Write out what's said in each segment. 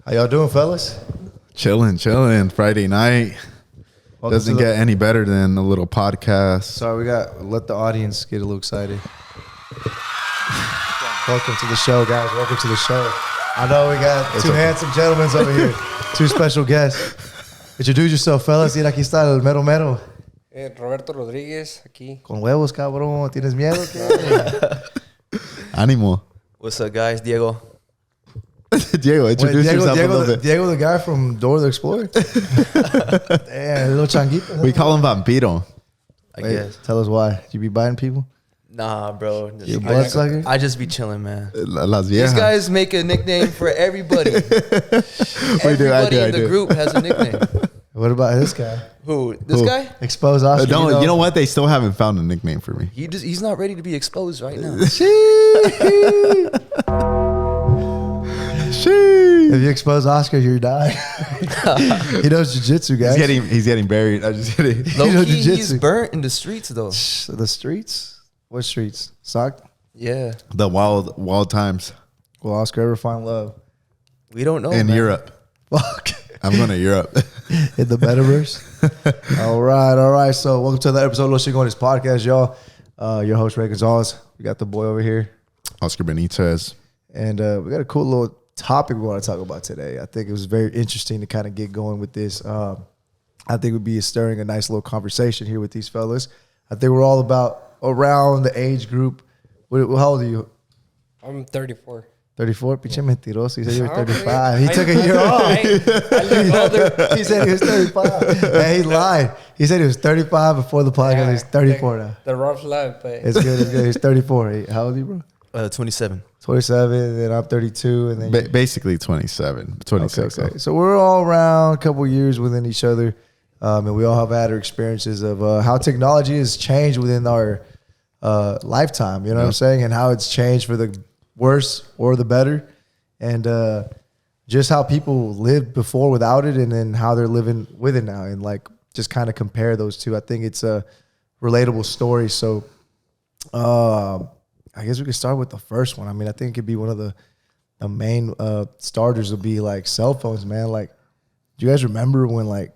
How y'all doing, fellas? Chilling. Friday night. Doesn't get any better than a little podcast. Sorry, let the audience get a little excited. Welcome to the show, guys. Welcome to the show. I know we got two handsome gentlemen over here. Two special guests. Introduce yourself, fellas. Mira, aquí está el mero mero. Roberto Rodríguez, aquí. Con huevos, cabrón. ¿Tienes miedo? Ánimo. What's up, guys? Diego. Diego, introduce yourself a little bit. Diego, the guy from Dora the Explorer. Damn, little changuito. We call him Vampiro. I guess. Tell us why. You be biting people? Nah, bro. You blood sucker? I just be chilling, man. Las These viejas. guys make a nickname for everybody. I Everybody do, in the group has a nickname. What about this guy? Who? This guy? Expose Oscar. No, you know what? They still haven't found a nickname for me. He's not ready to be exposed right now. If you expose Oscar, you're dying. He knows jiu-jitsu, guys. He's getting buried. I'm just kidding. Low key, jiu-jitsu. he's burnt in the streets, though. The streets? What streets? Sock? Yeah. The wild times Will Oscar ever find love? We don't know, in man. Europe. Fuck. I'm going to Europe. In the metaverse? All right. So welcome to another episode of Los Chingones podcast, y'all. Your host, Ray Gonzalez. We got the boy over here. Oscar Benitez. And we got a cool little topic we want to talk about today. I think it was very interesting to kind of get going with this. I think it would be stirring a nice little conversation here with these fellas. I think we're all about around the age group. How old are you? I'm 34. 34? Pinche mentiroso. He said he was Okay. 35. He took a year off. I live older. He said he was 35. Hey, he lied. He said he was 35 before the podcast. He's 34 now. The rough life, but It's good. He's 34. Hey, how old are you, bro? 27. 27, and I'm 32. And then Basically 27. 26. Okay. So we're all around a couple years within each other. And we all have had our experiences of how technology has changed within our lifetime. You know what I'm saying? And how it's changed for the worse or the better. And just how people lived before without it and then how they're living with it now. And like just kind of compare those two. I think it's a relatable story. So I guess we could start with the first one. I mean, I think it could be one of the main starters would be like cell phones, man. Like, do you guys remember when like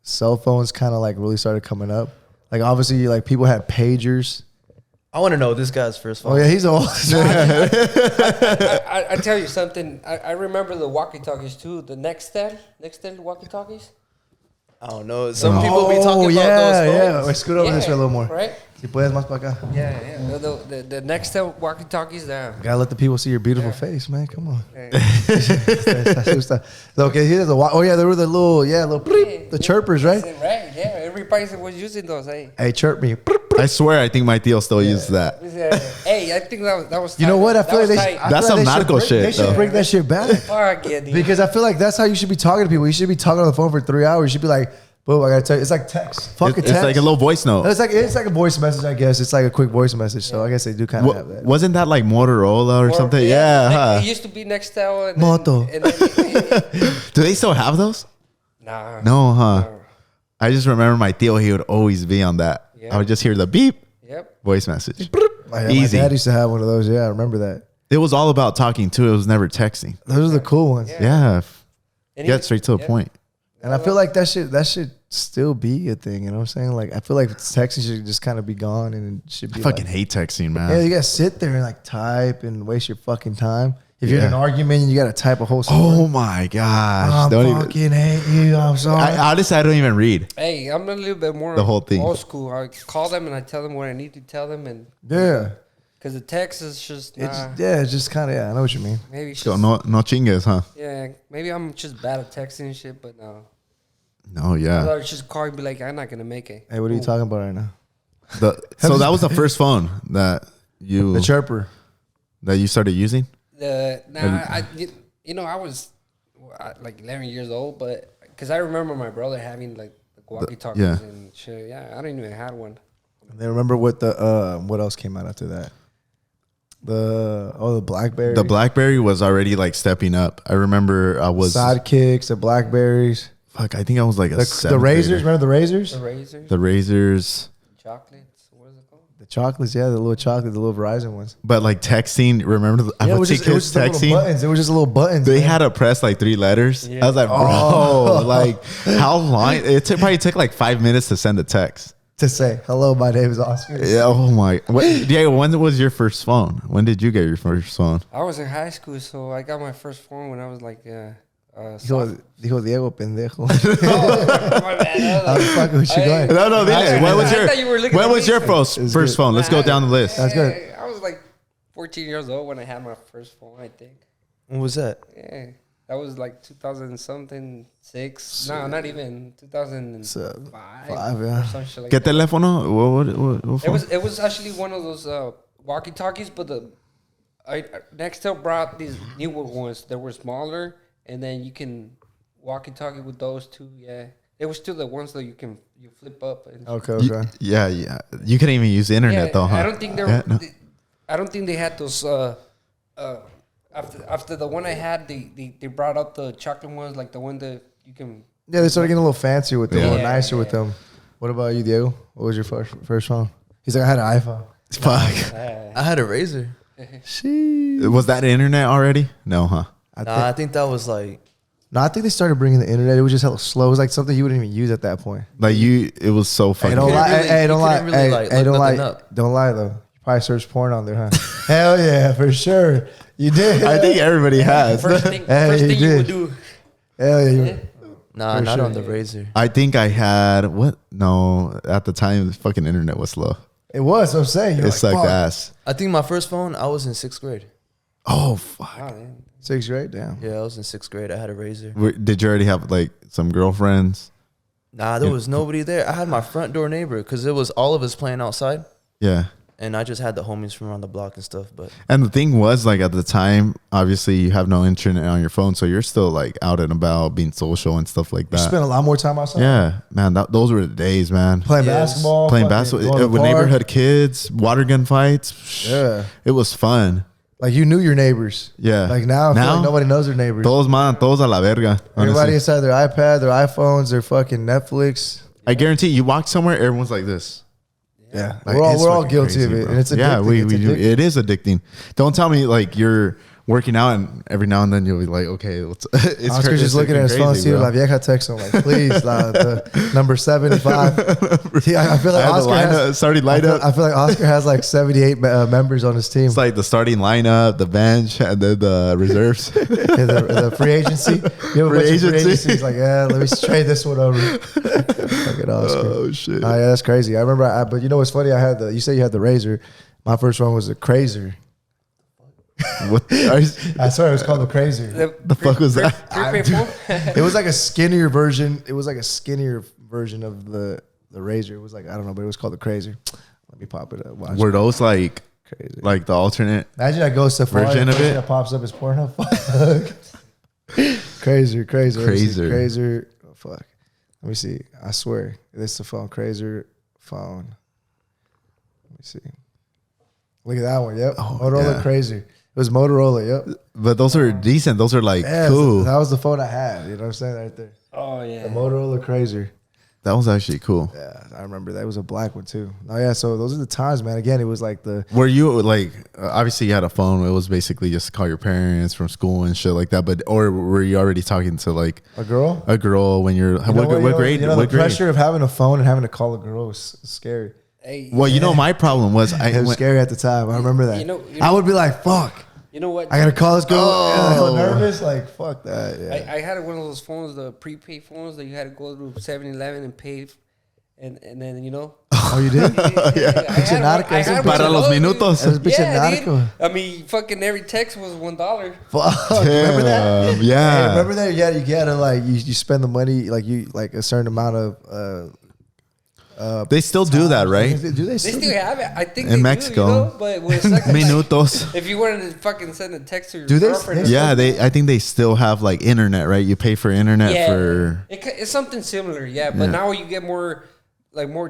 cell phones kind of like really started coming up? Like, obviously, like people had pagers. I want to know this guy's first phone. Oh yeah, he's old. I tell you something. I remember the walkie-talkies too. The Nextel walkie-talkies. I don't know. Some people be talking about those Yeah, phones. Wait, scoot over this way a little more. Right? Si puedes más para acá. Yeah. The Nextel walkie-talkies there. Gotta let the people see your beautiful face, man. Come on. Okay, here's the. Oh yeah, there were the little bleep, the chirpers, right? Right, yeah. Everybody was using those, hey. Hey, chirp me. I swear, I think my deal still uses that. Hey, I think that was tight. You know what? I feel like That's some narco shit, They should though. bring that shit back. Fuck yeah, dude. Because I feel like that's how you should be talking to people. You should be talking on the phone for 3 hours. You should be like, boom, I gotta tell you. It's like text. Fuck a It's text. like a little voice note. It's like a voice message, I guess. It's like a quick voice message. So I guess they do kind of have that. Wasn't that like Motorola or something? Yeah. Like, huh. it used to be Nextel. And Moto. And then, Do they still have those? nah. No, huh? I just remember my tío, he would always be on that. Yeah. I would just hear the beep Yep. voice message. My Easy. dad used to have one of those. Yeah, I remember that. It was all about talking too. It was never texting. Those are the cool ones. Yeah. And Get even- straight to the yeah. point. And I feel like that should still be a thing. You know what I'm saying? Like, I feel like texting should just kind of be gone and it should be I fucking like, hate texting, man. yeah, you gotta sit there and like type and waste your fucking time. If you're in an Yeah. argument and you gotta type a whole story. Oh my gosh. I Don't even, fucking hate you. I'm sorry. honestly, I don't even read. Hey, I'm a little bit more The whole thing. old school. I call them and I tell them what I need to tell them, and yeah. because the text is just nah, It's just kind of, I know what you mean. maybe it's So just, no chingues, huh? yeah, maybe I'm just bad at texting and shit, but no. No, yeah. I just call and be like, I'm not gonna make it. Hey, what are you talking about right now? So that was the first phone that The chirper. you started using? I was like 11 years old, but because I remember my brother having like walkie-talkies yeah. and shit. Yeah, I didn't even have one. And then remember what else came out after that? The BlackBerry. The BlackBerry was already like stepping up. I remember I was Sidekicks, the Blackberries. fuck. I think I was like a The seventh razors. grader. Remember the razors? The razors, The razors. chocolates. What is it called? The The chocolates, yeah, the little chocolate, the little Verizon ones. But like texting, remember? I Yeah, it would was see just, it was kids just the little texting. buttons. It was just little buttons. They man. had to press like 3 letters. Yeah. I was like, bro, like how long? Probably took like 5 minutes to send a text. to say, hello, my name is Oscar. Yeah. Oh my. Diego, when was your first phone? When did you get your first phone? I was in high school, so I got my first phone when I was like, Dijo Diego pendejo. my bad. I was fucking with you. Go ahead. No, I When was thought you were looking when at was me. your first It's first good. phone? Let's go down the list. That's good. I was like 14 years old when I had my first phone, I think. What was that? Yeah. That was like 2000 something, 6. No, not even 2005. Five, yeah. Or some shit like ¿Qué that. teléfono? What phone? It was actually one of those walkie-talkies, but Nextel brought these newer ones that were smaller, and then you can walkie-talkie with those too. Yeah, it was still the ones that you flip up. And Okay. Yeah. You couldn't even use the internet though, huh? I don't think they were. Yeah, no. I don't think they had those. After the one I had, they brought out the chocolate ones, like the one that you can. Yeah, they started getting a little fancier with them, a little Yeah, nicer with yeah. them. What about you, Diego? What was your first phone? He's like, I had an iPhone. Fuck. I had a Razor. She. Was that internet already? No, huh? I think that was like. No, I think they started bringing the internet. It was just hella slow. It was like something you wouldn't even use at that point. Like it was so Hey, fucking. don't lie. really- Hey, you don't lie. couldn't really, like, Hey, look don't lie. nothing up. Don't lie though. You probably searched porn on there, huh? Hell yeah, for sure. You did. I think everybody has. First thing, Hey, first you thing you did. would do. Hell yeah. Yeah. Nah, For not sure. on the Razor. I think I had what? No, at the time the fucking internet was slow. It was. I'm saying. You're It like, sucked fuck. ass. I think my first phone, I was in 6th grade. Oh fuck. Oh, man. 6th grade. Damn. Yeah, I was in 6th grade. I had a Razor. Did you already have like some girlfriends? Nah, there was nobody there. I had my front door neighbor because it was all of us playing outside. Yeah. And I just had the homies from around the block and stuff. But And the thing was, like at the time, obviously you have no internet on your phone, so you're still like out and about, being social and stuff like You that. spent a lot more time outside. Yeah, man, those were the days, man. Playing Yes. basketball. Playing fucking basketball going to with the park. neighborhood kids, water gun fights. Yeah. It was fun. Like you knew your neighbors. Yeah. Like now, I feel like nobody knows their neighbors. Todos man, todos a la verga. Everybody honestly. inside their iPad, their iPhones, their fucking Netflix. I guarantee you walk somewhere, everyone's like this. Yeah, Like, we're it's all fucking guilty of crazy, it, bro. and it's addicting. Yeah, we It's do. addicting. It is addicting. Don't tell me like you're working out and every now and then you'll be like, okay, it's Oscar's just looking at his phone, see La Vieja text him like, please, the number 75. Yeah, I feel like Oscar has, starting lineup. I feel like Oscar has like 78 members on his team. It's like the starting lineup, the bench, and then the reserves. the free agency. You have a bunch of free agency. agencies. Like, yeah, let me trade this one over. Fucking Oscar. Oh shit! Oh, yeah, that's crazy. I remember, but you know what's funny? You say you had the Razor. My first one was the Crazer. What I swear it was called the Crazer. the fuck was that? Prepaid phone? It was like a skinnier version. It was like a skinnier version of the Razor. It was like, I don't know, but it was called the Crazer. Let me pop it up. Watch. Were those like Crazy. the alternate? Imagine I go Safari Version and of first it? thing that pops up is Pornhub. Fuck. Crazer. Crazer. Crazer. Oh, fuck. Let me see. I swear. This is the phone. Crazer phone. Let me see. Look at that one. Yep. Oh, Motorola yeah. Crazer. It was Motorola. Yep. But those are decent. Those are like Yeah, cool. that was the phone I had. You know what I'm saying? Right there. Oh, yeah. The Motorola Crazer. That was actually cool. Yeah, I remember that. It was a black one too. Oh yeah, so those are the times, man. Again, it was like the Were you like obviously you had a phone? It was basically just to call your parents from school and shit like that. But or were you already talking to like a girl. a girl when you're You know what grade? You know, what the grade? pressure of having a phone and having to call a girl was scary. Hey, Well, you know my problem was It was scary at the time. I remember that. You know- I would be like, "Fuck, you know what? I gotta call this girl." Oh. And I feel nervous. Like, fuck that. Yeah. I had one of those phones, the prepaid phones that you had to go to 7-Eleven and pay, and then you know. Oh, you did? Pinche narco, para los minutos. That was pinche narco. I mean, fucking every text was $1. Fuck. Remember that? Damn, yeah. Hey, remember that? Yeah, you gotta like you spend the money like a certain amount of. They still do that, right? Do they They still? still have it. I think In they Mexico. do, you know? But with like, Minutos. if you wanted to fucking send a text to your Do they- girlfriend, or Yeah, something, I think they still have like internet, right? You pay for internet yeah, for it's something similar. Yeah, but Yeah. now you get more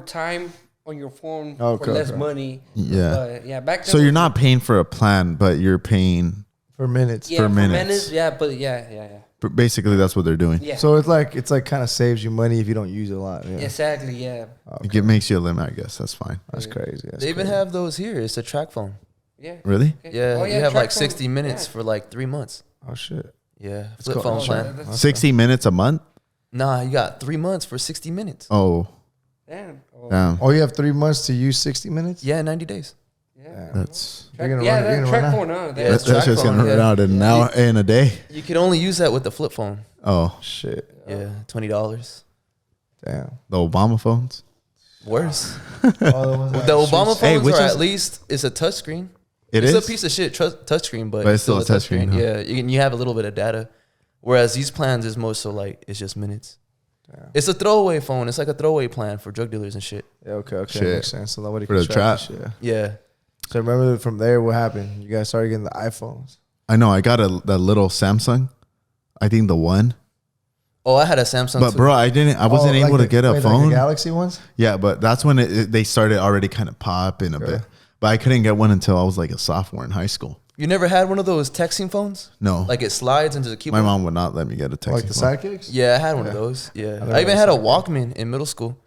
time on your phone Okay, for less okay. money. Yeah. But yeah, back then. so you're not paying for a plan, but you're paying for minutes. Yeah, For minutes. Yeah, but yeah. Basically, that's what they're doing. Yeah. So it's like kind of saves you money if you don't use it a lot. Yeah. Exactly, yeah. It makes you a limit, I guess. That's fine. That's crazy. That's They even crazy. have those here. It's a track phone. Yeah. Really? Okay. Yeah, Oh, you have track like 60 phone. minutes Yeah. for like 3 months. Oh shit. Yeah, It's flip called- phone oh, plan. That's- 60 minutes a month? Nah, you got 3 months for 60 minutes. Oh, Damn. Oh, damn. Oh, you have 3 months to use 60 minutes. Yeah, 90 days. yeah. That's You're gonna yeah, run- you're that gonna track run out. phone, huh? Yeah, That's it's that's track just gonna phone, run yeah. out in now in a day. You can only use that with the flip phone. Oh, Shit. Yeah, $20. Damn. the Obama phones. Worse. All the ones The that Obama phones Hey, which are is- at least it's a touchscreen. It It's is a piece of shit touchscreen, but But it's still a touchscreen, huh? Yeah, you have a little bit of data. Whereas these plans is most so like it's just minutes. Damn. It's a throwaway phone. It's like a throwaway plan for drug dealers and shit. Yeah, okay, Shit. makes sense. So nobody For can the track trap. this shit. Yeah. So remember from there, what happened? You guys started getting the iPhones. I know. I got the little Samsung. I think the one. Oh, I had a Samsung. But too. bro, I wasn't Oh, like able to the- get a wait, phone. Like the Galaxy ones. Yeah, but that's when they started already kind of popping a bit. But I couldn't get one until I was like a sophomore in high school. You never had one of those texting phones? No, Like it slides into the my keyboard. mom would not let me get a texting Like the phone. sidekicks. Yeah, I had one of those. Yeah, never I even had had a a Walkman in middle school.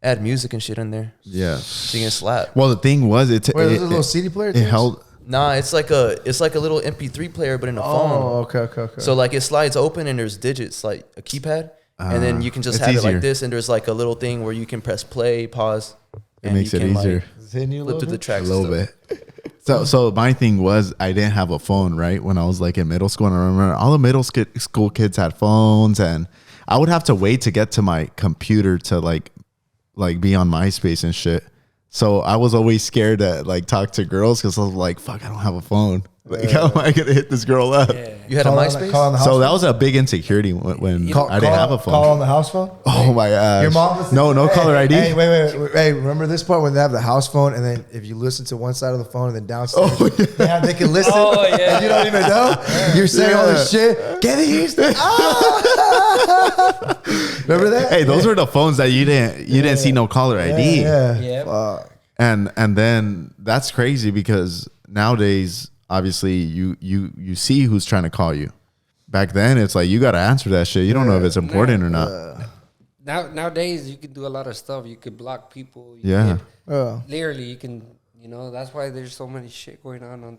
I had music and shit in there. Yeah. So you can slap. Well, the thing was, Wait, those are little CD player. it held. Nah, it's like a little MP3 player, but in a phone. Oh, okay. So like it slides open and there's digits like a keypad, and then you can just it's have it easier. like this, and there's like a little thing where you can press play, pause. It and makes you it can, easier. Like, Is it hitting you a flip little through the bit? A tracks. little and stuff. bit. So my thing was I didn't have a phone, right? When I was like in middle school, and I remember all the middle school kids had phones, and I would have to wait to get to my computer to like be on MySpace and shit. So I was always scared to like talk to girls because I was like, fuck, I don't have a phone. Like, how am I gonna hit this girl up? Yeah. You had a MySpace? Call on the house So phone? that was a big insecurity when Call- I didn't call- have a phone. Call on the house phone. Oh my gosh. Your mom was no hey, caller ID. Hey, wait. Hey, remember this part when they have the house phone, and then if you listen to one side of the phone and then downstairs, they can listen. Oh, yeah. And you don't even know. You're saying all this shit. Get it, Houston. Ah! Remember that? Hey, those were the phones that you didn't see no caller ID. Yeah. Yeah. Fuck. And then that's crazy because nowadays obviously you see who's trying to call you. Back then it's like you got to answer that shit. You don't know if it's important or not. Nowadays you can do a lot of stuff. You could block people. You Yeah. could- literally, you can. That's why there's so many shit going on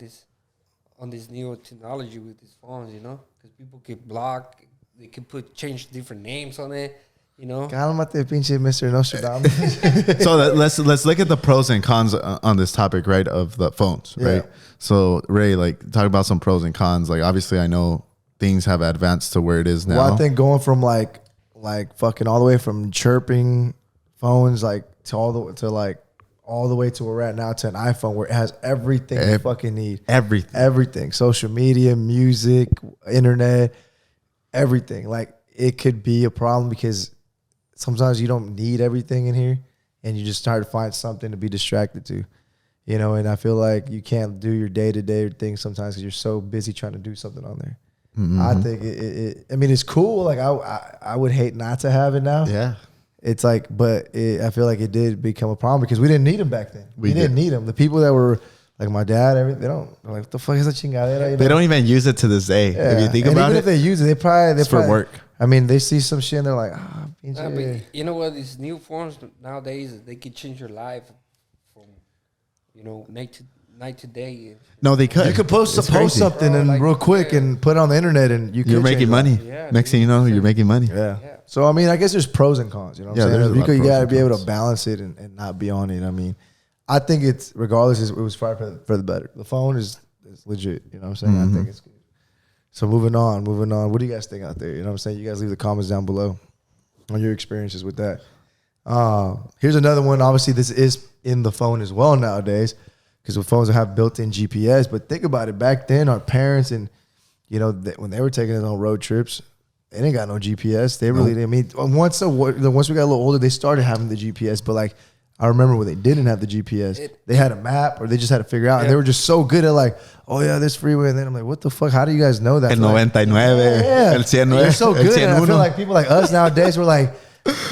this new technology with these phones. Because people get blocked. They can change different names on it. Cálmate, pinche Mr. Nostradamus. So let's look at the pros and cons on this topic, right, of the phones, right? Yeah. So Ray, like talk about some pros and cons. Like obviously I know things have advanced to where it is now. Well, I think going from like fucking all the way from chirping phones like to all the way to where we're at now to an iPhone where it has everything you fucking need. Everything. Social media, music, internet, everything. Like it could be a problem because sometimes you don't need everything in here and you just try to find something to be distracted to. And I feel like you can't do your day-to-day things sometimes because you're so busy trying to do something on there. Mm-hmm. I think it's cool. Like I would hate not to have it now. Yeah. It's like, but I feel like it did become a problem because we didn't need them back then. We didn't need them. The people that were like my dad, they're like, what the fuck is a chingadera? They don't even use it to this day. Yeah. If you think and about even it, if they use it, they probably for work. I mean, they see some shit and they're like, Nah, but you know what? These new phones nowadays, they can change your life from night to day. no, they could. you could post It's crazy. something Bro, and like, real quick yeah. and put it on the internet and you You're could making change money. Yeah, Next thing you know, you're making money. Yeah. Yeah. So I mean, I guess there's pros and cons. You know what Yeah, I'm there's saying? a lot of You pros gotta and be able cons. to balance it and not be on it. I mean, I think it's regardless, it was far for the better. The phone is legit. You know what I'm saying? Mm-hmm. I think it's good. So moving on. What do you guys think out there? You know what I'm saying? You guys leave the comments down below on your experiences with that. Here's another one. Obviously, this is in the phone as well nowadays because the phones have built-in GPS. But think about it. Back then, our parents and when they were taking us on road trips, they didn't got no GPS. They really didn't. I mean, once we got a little older, they started having the GPS. But like, I remember when they didn't have the GPS, they had a map or they just had to figure out. And they were just so good at like, oh yeah, this freeway. And then I'm like, what the fuck? How do you guys know that? El Like, 99, yeah, el 109, you're so el good. And I 101. feel like people like us nowadays, we're like,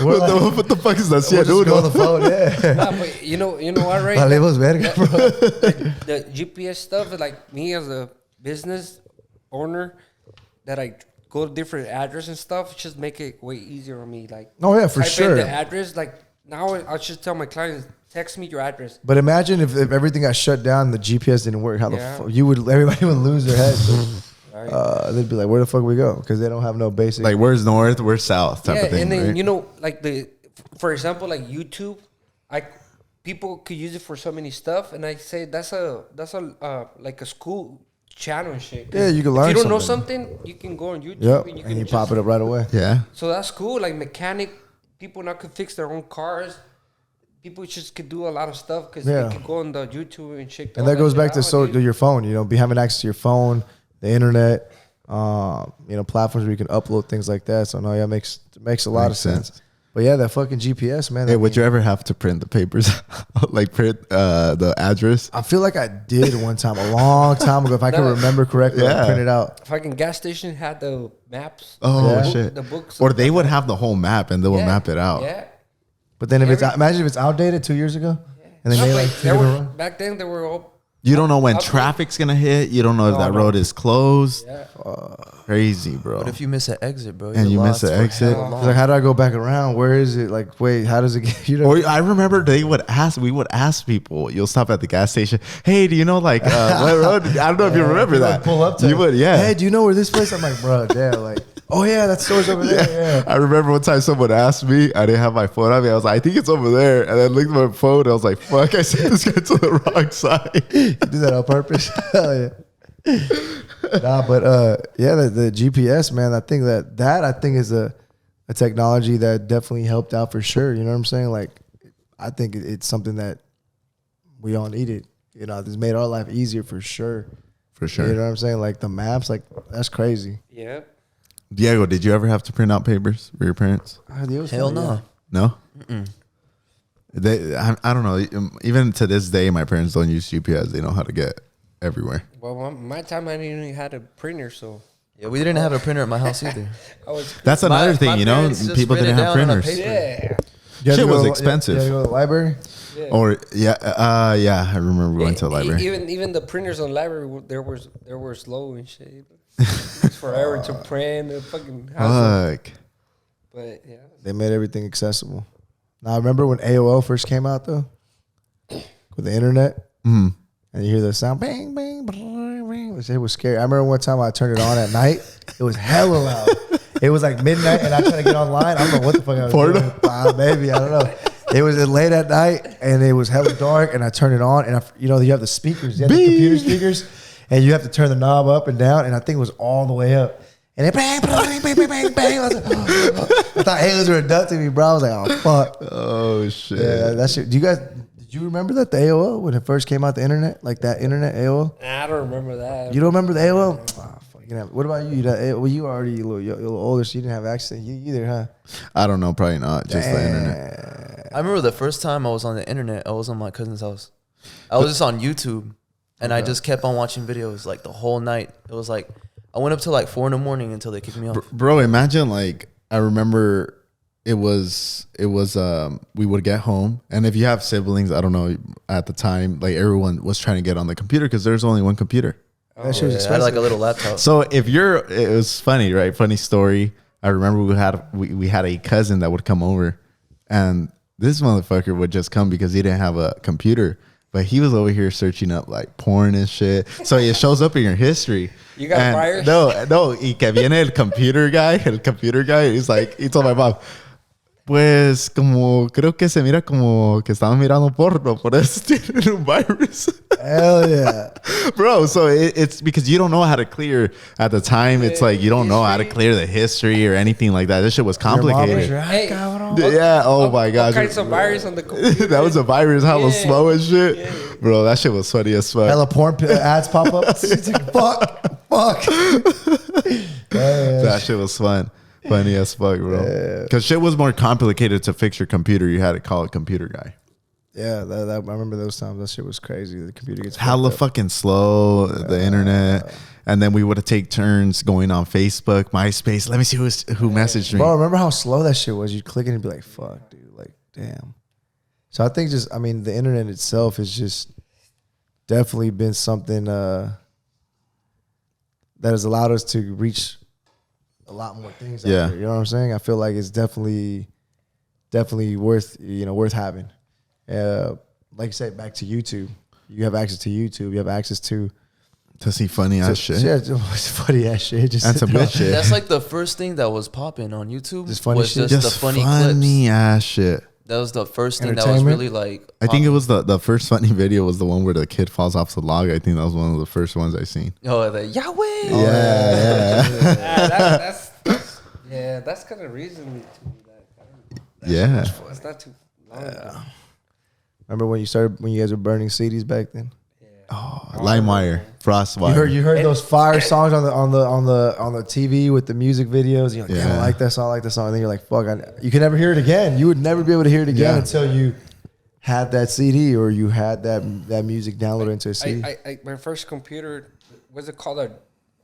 What the fuck is that? we'll just go on the phone. Yeah. Nah, but you know what, Ray? Valemos verga, bro. The GPS stuff is like me as a business. owner that I go to different address and stuff, just make it way easier on me. Like, Oh yeah, for type in sure. the address. Like now, I'll just tell my clients, text me your address. But imagine if everything got shut down, and the GPS didn't work. How the Yeah. fuck everybody would lose their heads. Right? They'd be like, "Where the fuck we go?" Because they don't have no basic. Like where's north, where's south type Yeah, of thing. and then right? you know, like for example, like YouTube, people could use it for so many stuff, and I say that's a like a school channel and shit. Yeah, you can learn If you don't know something. something, you can go on YouTube Yep, and you and can you just, pop it up right away. Yeah. So that's cool. Like mechanic people now could fix their own cars. People just could do a lot of stuff because Yeah. they could go on the YouTube and check. And all that goes shit back to out, dude. your phone. You know, be having access to your phone, the internet, platforms where you can upload things like that. So no, yeah, it makes a lot Makes of sense. sense. But yeah, that fucking GPS, man. Hey, I would mean, you ever have to print the papers, like print the address? I feel like I did one time, a long time ago, if I can No. remember correctly. Yeah. I printed out. Fucking gas station had the maps. Oh Yeah. shit! The books. Or they would have the whole map and they would Yeah, map it out. Yeah. But then if Every- imagine if it's outdated 2 years ago, and they No, made but like there two were, different run. back then they were all You don't know when I'll- traffic's gonna hit. You don't know if No, that no. road is closed. yeah. Crazy, bro. But if you miss an exit, bro, And you're you miss lost the for exit. hella It's long. like, how do I go back around? Where is it? Like, wait, how does it get? You know, Or I remember we would ask people. You'll stop at the gas station. Hey, do you know like what road? I don't know if you remember You that. would pull up to you it. would, yeah. Hey, do you know where this place? I'm like, bro, damn, like, oh yeah, that store's over there. Yeah. I remember one time someone asked me, I didn't have my phone on me. I was like, I think it's over there. And then looked at my phone. I was like, fuck, I sent this guy to the wrong side. You do that on purpose. Hell yeah. Nah, but yeah, the GPS, man. I think that I think is a technology that definitely helped out for sure. You know what I'm saying? Like, I think it's something that we all needed. You know, this made our life easier for sure. For sure. You know what I'm saying? Like the maps, like that's crazy. Yeah. Diego, did you ever have to print out papers for your parents? Hell no. No? I don't know. Even to this day, my parents don't use GPS. They know how to get everywhere. Well, my time I didn't even had a printer, so Yeah, we didn't have a printer at my house either. I was. That's another My thing, you know? parents just People write it didn't have down on a printers. paper. Yeah. You had to Shit go was to- expensive. You had to go to the library. Yeah. Or, yeah, I remember we went to the library. Even the printers on the library, they were slow and shit. It's forever to print. The fucking hassle. Fuck. But yeah. They made everything accessible. Now, I remember when AOL first came out, though, with the internet, and you hear the sound, bang, bang, bang, bang. It was scary. I remember one time I turned it on at night. It was hella loud. It was like midnight, and I tried to get online. I don't know what the fuck I was doing. Maybe, I don't know. It was late at night, and it was hella dark, and I turned it on, and you have the speakers, you have the computer speakers, and you have to turn the knob up and down, and I think it was all the way up. And it bang, bang, bang, bang, bang, bang. I was like, I thought aliens were abducting me, bro. I was like, oh, fuck. Oh, shit. Yeah, that shit. Did you remember that, the AOL, when it first came out, the internet? Like that internet AOL? I don't remember that. You don't remember the AOL? Oh, fuck, you know, what about you? Well, you were already a little older, so you didn't have access to you either, huh? I don't know. Probably not. Just the internet. I remember the first time I was on the internet, I was on my cousin's house. I was just on YouTube, and I just kept on watching videos like the whole night. It was like, I went up till like 4 a.m. until they kicked me off. Bro, imagine like, I remember it was we would get home, and if you have siblings, I don't know, at the time, like everyone was trying to get on the computer because there's only one computer. That shit was I had expensive. like a little laptop. So if it was funny, right? Funny story. I remember we had a cousin that would come over, and this motherfucker would just come because he didn't have a computer, but he was over here searching up like porn and shit. So it shows up in your history. You got And buyers? No. Y que viene el computer guy. He's like, he told my mom, pues como creo que se mira como que estaban mirando porno, por eso tienen un virus. Hell yeah. Bro, so it's because you don't know how to clear at the time. It's like you don't know how to clear the history or anything like that. This shit was Your mom was complicated. right, Hey, cabrón. Yeah. Oh my What gosh. kinds of virus on the computer? That was a virus. Hella Yeah. slow and shit. Bro, that shit was funny as fuck. Hella porn ads pop up. It's like, fuck. That shit was fun. Funny as fuck, bro. Because shit was more complicated to fix your computer. You had to call a computer guy. Yeah, I remember those times. That shit was crazy. The computer gets Hella fucked up. fucking slow, the internet. And then we would take turns going on Facebook, MySpace. Let me see who messaged me. Bro, remember how slow that shit was? You'd click it and be like, fuck, dude. Like, damn. So I think the internet itself has just definitely been something that that has allowed us to reach a lot more things. Out Yeah. there, you know what I'm saying? I feel like it's definitely worth having. Like you said, back to YouTube. You have access to YouTube. You have access to see funny ass shit. Yeah, it's funny ass shit. Just That's sit some there. good shit. That's like the first thing that was popping on YouTube. Just funny was shit? just, Just the funny clips. ass shit. That was the first thing that was Entertainment? really like. I think it was the first funny video was the one where the kid falls off the log. I think that was one of the first ones I seen. Oh, the Yahweh. That's kind of reason to do that. Yeah. It's not too long ago. Remember when you guys were burning CDs back then? Oh, LimeWire, Frostwire. You heard those fire songs on the TV with the music videos. And you're like, damn, I Yeah. like that song, And then you're like, fuck, you can never hear it again. You would never be able to hear it again Yeah. until you had that CD or you had that music downloaded into a CD. My first computer, what's it called? A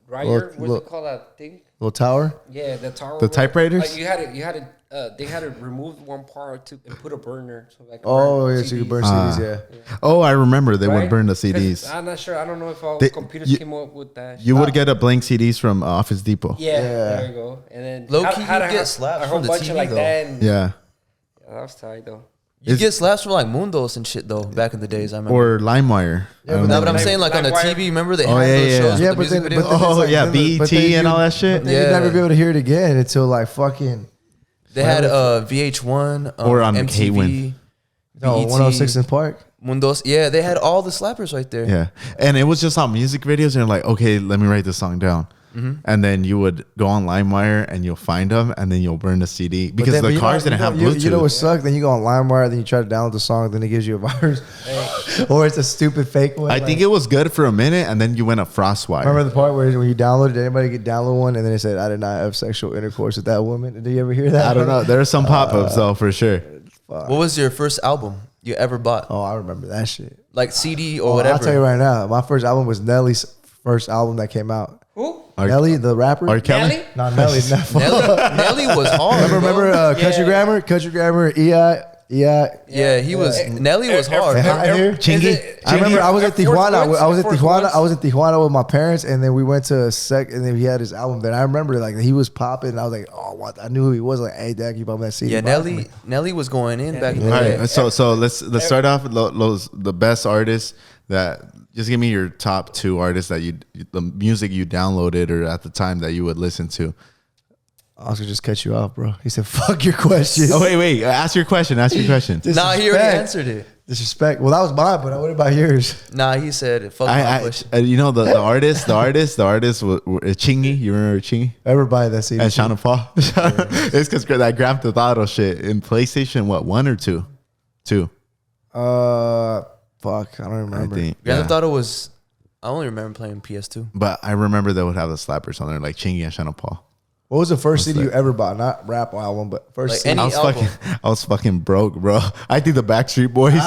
dryer? What's it called? That thing? Little tower. Yeah, the tower. The typewriters? Like they had to remove one part and put a burner. So like Oh yeah, so you could burn CDs. Yeah. Oh, I remember they would Right? burn the 'Cause CDs. I'm not sure. I don't know if all They- computers you- came up with that. You would get a blank CDs from Office Depot. Yeah, Yeah. there you go. And then Low-key, had you a- get slapped a whole from the bunch TV of like though. that. And Yeah. that was tight though. You get slaps from like Mundos and shit though. Back in the days, I remember. Or LimeWire. Yeah, I don't but no, know. but I'm Like- saying like on the like TV. Remember they Oh, had yeah, those yeah. shows Yeah, with the but music then, videos. but then Oh, it's yeah, then the- but BET then and all that shit? Then you'd Yeah. never be able to hear it again until like fucking They had VH1 Or on MTV, K-Win. no BET, 106 in Park. Mundos. Yeah, they had all the slappers right there. Yeah. And it was just on music videos. And you're like, okay, let me write this song down. And then you would go on LimeWire and you'll find them and then you'll burn the CD because But the you cars know- didn't have you know- Bluetooth. You know what sucked? Then you go on LimeWire, then you try to download the song, then it gives you a virus, or it's a stupid fake one. I think it was good for a minute and then you went up Frostwire. Remember the part where when you downloaded, did anybody get download one and then it said, "I did not have sexual intercourse with that woman"? Did you ever hear that? I don't know. There are some pop ups though, for sure. What was your first album you ever bought? Oh, I remember that shit. Like CD or Oh, whatever? I'll tell you right now, my first album was Nelly's first album that came out. Who? Nelly, the rapper. R. Kelly? Nelly? No, Nelly. Nelly was hard. remember bro. Country Yeah. Grammar, EI. Yeah, he was. Nelly was hard. Hey, hi, here. Chingy? I remember I was at Air Force Tijuana. Ones? I was Air at Force Tijuana. Ones? I was at Tijuana with my parents, and then we went to a sec, and then he had his album. Then I remember like he was popping, and I was like, oh, what? I knew who he was. Like, hey, Dad, you bought me that CD. Yeah, Buy it for me. Nelly was going in back in All the day. right. So let's start off with the best artists that just give me your top two artists that the music you downloaded or at the time that you would listen to. Oscar just cut you off, bro. He said, "Fuck your question." Oh wait, ask your question. Ask your question. Nah, he already answered it. Disrespect. Well, that was mine, but what about yours? Nah, he said, "Fuck my question." You know the artist was Chingy. You remember Chingy? Everybody that CD. And Sean Paul. It's because that Grand Theft Auto shit in PlayStation. What, 1 or 2? 2. Fuck, I don't remember. I think. Grand Yeah. Theft Auto was. I only remember playing PS2. But I remember they would have the slappers on there like Chingy and Sean Paul. What was the first CD you ever bought? Not rap album, but first Like CD. any- album. I was fucking broke, bro. I think the Backstreet Boys. we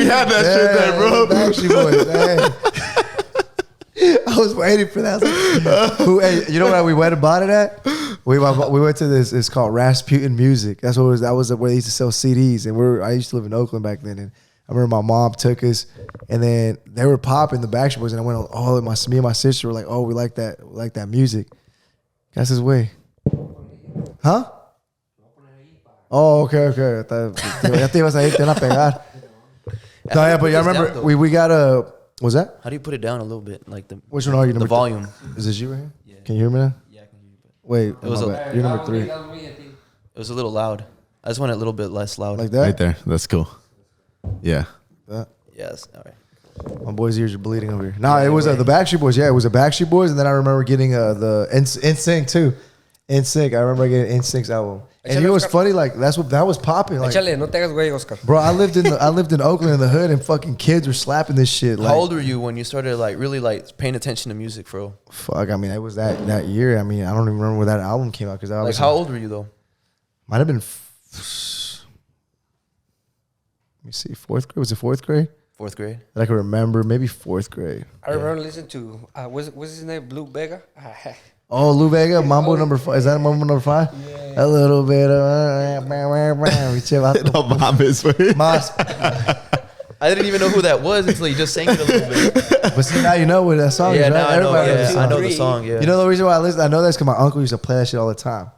had that shit there, bro. Backstreet Boys. Hey. I was waiting for that. I was like, hey, you know what we went and bought it at? We went to this. It's called Rasputin Music. That was where they used to sell CDs. And I used to live in Oakland back then. And I remember my mom took us, and then they were popping the Backstreet Boys. And I went on. Oh, me and my sister were like, oh, we like that music. That's his way. Huh? Oh, okay. I thought ya te ibas a ir, te van a pegar. No, yeah, but I remember we got a. Was that? How do you put it down a little bit, like the Which one are you? the Number volume? Is this you right here? Yeah. Can you hear me now? Yeah, I can hear you. But Wait, It was my a- bad. You're number 3. it was a little loud. I just want it a little bit less loud. Like that? Right there. That's cool. Yeah. That? Yes. All right. My boy's ears are bleeding over here. No, it was the Backstreet Boys. Yeah, it was the Backstreet Boys, and then I remember getting the NSYNC too. NSYNC. I remember getting NSYNC's album. And you know what's funny? Like that was popping. Like, Échale, no te hagas güey, Oscar. bro, I lived in Oakland in the hood, and fucking kids were slapping this shit. Like, How old were you when you started like really like paying attention to music, bro? fuck. I mean, it was that year. I mean, I don't even remember when that album came out because I Like was how old were you though? might have been. Let me see. 4th grade. Was it 4th grade? 4th grade. That I can remember. Maybe 4th grade. I remember listening to what's his name? Blue Vega. Oh, Lou Vega, Mambo number 5. Is that Mambo number 5? Yeah. A little bit of. No mames, güey. Mas. I didn't even know who that was until you just sang it a little bit. But see, now you know what that song Yeah, is, right? now I know. Everybody knows the Yeah, song. I know the song. Yeah. You know the reason why I listen? I know that's because my uncle used to play that shit all the time.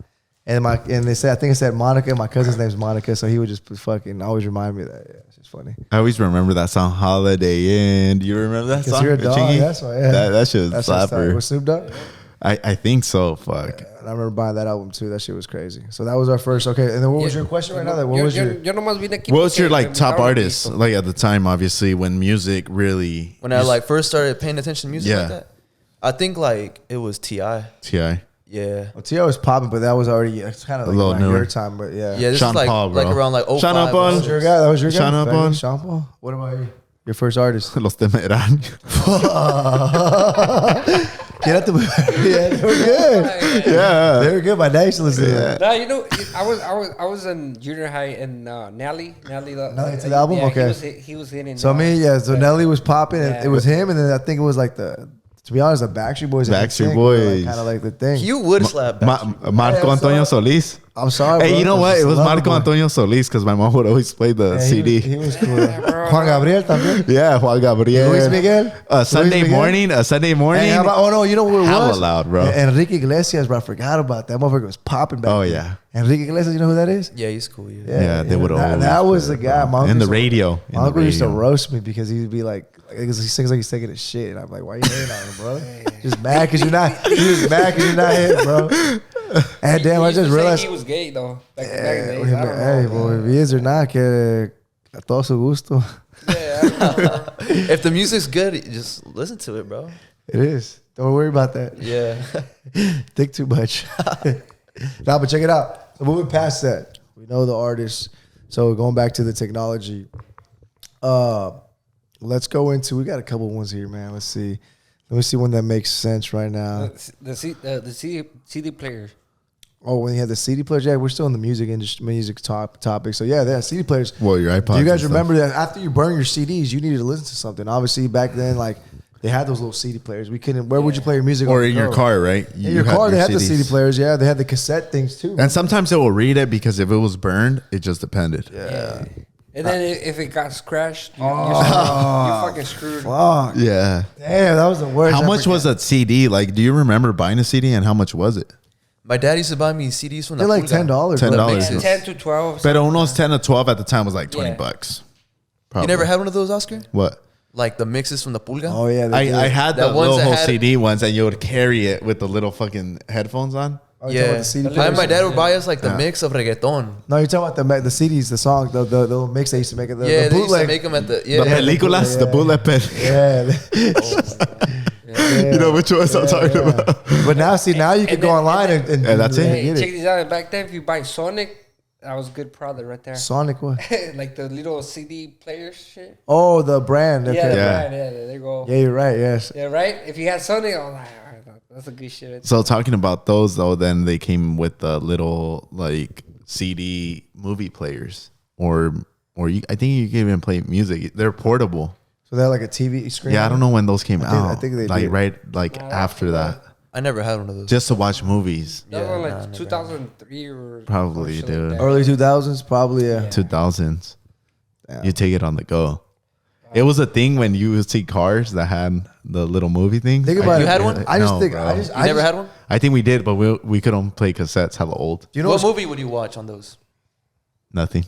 And they said, I think it said Monica. My cousin's name's Monica, so he would just fucking always remind me of that. Yeah, it's just funny. I always remember that song, Holiday Inn. Do you remember that Because song? you're a dog. Chingy? That's why. Yeah. That shit was That's what started slapper. with Snoop Dogg. I think so. Fuck. And I remember buying that album too. That shit was crazy. So that was our first. Okay, and then what was your question right now? Then what was your? Yo nomás vine aquí What was your porque like me top invitaron aquí, artist so- like at the time? Obviously, when music really When I like first started paying attention to music Yeah. like that, I think like it was Ti. Ti. Yeah. Well, T.O. was popping, but that was already it's kind of A like little around newer. your time. But yeah, Yeah. This Sean is like Paul, bro. like around like 05. Sean Paul. That was your guy. That was your guy. Sean Back Paul. then, Sean Paul. What about you? Your first artist? Los Temerarios. Get out the yeah, they were good. Yeah. They were good. My dad used to listen to that. No, you know, I was in junior high and Nelly, Nelly to the album? yeah, Okay. he was hitting. So Nelly was popping, and Yeah. it was him, and then I think it was like to be honest, the Backstreet Boys. Backstreet Boys. kind of like the thing. You would slap back. Marco Yeah, Antonio so- Solis. I'm sorry. Hey, bro. you know I what? just It was love Marco boy. Antonio Solis because my mom would always play the Yeah, CD. He was cool. bro. Juan Gabriel también. Yeah, Juan Gabriel. Luis Miguel. Sunday Luis Miguel. morning. A Sunday morning. Hey, how about, oh no, you know what it Hella was? loud, bro. Enrique Iglesias, bro. I forgot about that. Motherfucker was popping back. Oh, then. yeah. Enrique Iglesias, you know who that is? Yeah, he's cool. Yeah. Yeah, they would always. That was play the it, guy. bro. My uncle In the used to- radio. In My the uncle used to radio. roast me because he'd be like, because he sings like he's taking a shit, and I'm like, why you hating on him, bro? Just mad because you're not. You're just mad because you're not hit, bro. And damn, I He used just to say realized. he was gay though. Back in the Hey, days. I don't hey, know. boy, if he is or not, que a todo su gusto. Yeah, I don't know. If the music's good, just listen to it, bro. It is. Don't worry about that. Yeah. Think too much. Nah, but check it out. So moving past that, we know the artists. So going back to the technology, let's go into. We got a couple ones here, man. Let's see. Let me see one that makes sense right now. The CD player. Oh, when you had the CD players, yeah, we're still in the music industry, music topic. So yeah, yeah, CD players. Well, your iPods Do you guys and stuff. remember that after you burn your CDs, you needed to listen to something? Obviously, back then, like they had those little CD players. We couldn't. Where would you play your music? Or on the in your go? car, right? In your car, they had the CD CDs. players. Yeah, they had the cassette things too. And sometimes it will read it because if it was burned, it just depended. Yeah. And then if it got scratched, you're fucking screwed. Fuck. Yeah. Damn, that was the worst. How I much forget. was that CD? Like, do you remember buying a CD and how much was it? My dad used to buy me CDs from They're the like $10. $10. Yeah, 10 to 12. But almost 10 to 12 at the time was like 20 Yeah. bucks. You Probably. never had one of those, Oscar? What? Like the mixes from the Pulga? Oh yeah, they did. I had the The ones little that whole had- CD ones and you would carry it with the little fucking headphones on. Oh, you're talking Yeah. about the CD I, players? my dad would buy us like the Yeah. mix of reggaeton. No, you're talking about the CDs, the song, the little mix they used to make it. The Yeah, they used to bootleg. make them at the The yeah. películas, the yeah. bullet pen. Yeah. You know which ones I'm talking about. But now, see, now you can And go then- online and and Yeah, that's it. Hey, get check these out. Back then, if you buy Sonic, that was a good product right there. Sonic what? Like the little CD player shit. Oh, the brand. Okay. Yeah, Yeah. right, yeah, there you go. Yeah, you're right. Yes. Yeah, right. If you had Sonic, I was like, all right, that's a good shit. Right So talking about those though, then they came with the little like CD movie players, or you. I think you can even play music. They're portable. So they're like a TV screen. Yeah, I don't know when those came think- out. I think they like did. right like after that, I never had one of those. just to watch movies. That was Yeah, like nah, never. 2003 or Probably, or shit dude. like that. Early 2000s, probably. Yeah. 2000s. Yeah. You take it on the go. It was a thing when you would see cars that had the little movie thing. Think about You it. had one? I just No, think. bro. I just. You I never just, had one? I think we did, but we could only play cassettes. Hella old. Do you know What what's movie would you watch on those? Nothing.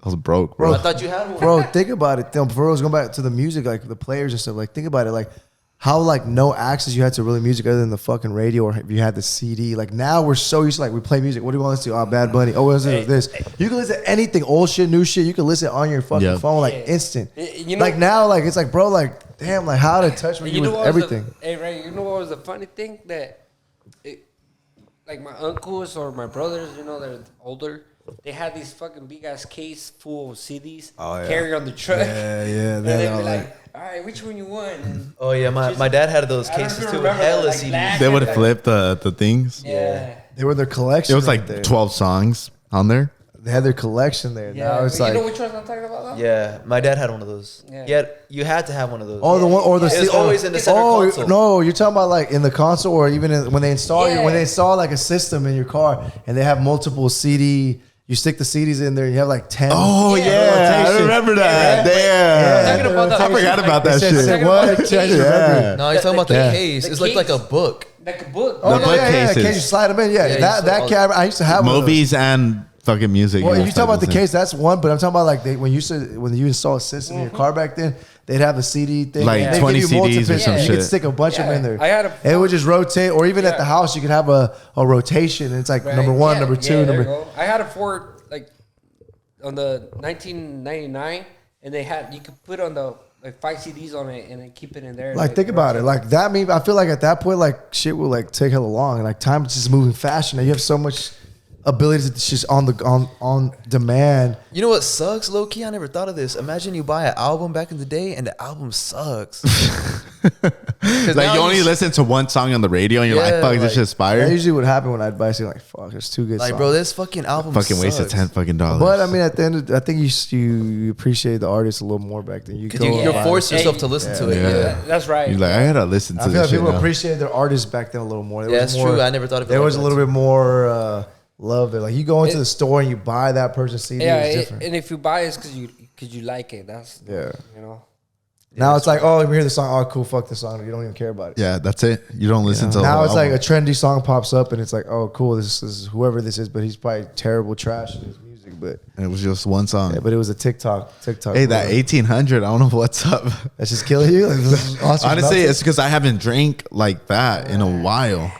I was broke, bro. I thought you had one. Bro, think about it. Before I was going back to the music, like the players and stuff. Like, think about it. Like, how like no access you had to really music other than the fucking radio, or if you had the CD. Like now we're so used to like we play music. What do you want to listen to? Oh, Bad Bunny. Oh, listen to this. You can listen to anything, old shit, new shit. You can listen on your fucking Yeah. phone like Yeah. instant. You know- like now, like it's like bro, like damn, like how to touch me You with know what everything. Was hey, Ray, you know what was the funny thing that, like my uncles or my brothers, you know, they're older. They had these fucking big ass case full of CDs carry on the truck. Yeah, yeah, And they're they'd all be like- like, all right, which one you want? And Oh yeah, my dad had those I don't cases even too. remember Hella that, like, CDs. black They would and, flip the things. Yeah. They were their collection. It was right like there. 12 songs on there. They had their collection there. Yeah. Now it's you like know which ones I'm talking about? Though? Yeah, my dad had one of those. Yeah. Yeah, you had to have one of those. oh the one or the It was C- always in the center oh console. no, you're talking about like in the console or even when they install Yeah. when they install like a system in your car and they have multiple CD. You stick the CDs in there. You have like 10. Oh Yeah, yeah, I rotation. remember that. Yeah. Damn. Talking about the- I forgot about They that said, shit. what? Talking about the I just case. remembered. No, he's talking about the Yeah. case. The It's like a case. book. Like a book. Oh, The no, yeah, bookcases. yeah. Can you slide them in? Yeah, Yeah, you that still- that camera. I used to have one of those. Movies and fucking music. Well, if both you talk about the types of case, that's one. But I'm talking about like when you install a system in your car back then, they'd have a CD thing. Like and they'd 20 give you CDs or multiple- some You shit. could stick a bunch of them in there. I had a. And it would just rotate, or even at Yeah. the house, you could have a rotation. And it's like Right. number one, Yeah, number two, yeah, there number. you go. I had a Ford like on the 1999, and they had you could put on the like 5 CDs on it and then keep it in there. Like think about it, like that. I feel like at that point, like shit will like take hella long, and like time is just moving faster. Now you have so much ability to just on demand. You know what sucks, low key? I never thought of this. Imagine you buy an album back in the day and the album sucks. 'Cause Like now you only s- listen to one song on the radio and you're Yeah, like, fuck, this like- shit's That fire. usually would happen when I'd buy something like, fuck, there's two good like, songs. bro, this fucking album Fucking wasted sucks. $10. But I mean, at the end, I think you appreciate the artist a little more back then. You Because you, go you're by- forced yourself Hey, to listen to yeah. it. Yeah, That's right. You're like, I gotta listen to I feel this like shit people now. appreciated their artists back then a little more. There Yeah, was that's more, true. I never thought of it There like was a that. little bit more love there. Like you go into the store and you buy that person's CD. Yeah, it's different. and if you buy it, it's because you like it. That's Yeah. you know. Now it's like, oh, we hear the song. Oh, cool. Fuck the song. You don't even care about it. Yeah, that's it. You don't listen to the Now whole it's like a album. trendy song pops up and it's like, oh, cool. This is whoever this is, but he's probably terrible trash in his music. But And it was just one song. yeah, but it was a TikTok. Hey, that 1800, I don't know what's up. That's just killing you. Like, this is awesome. Honestly, it's because I haven't drank like that in a while.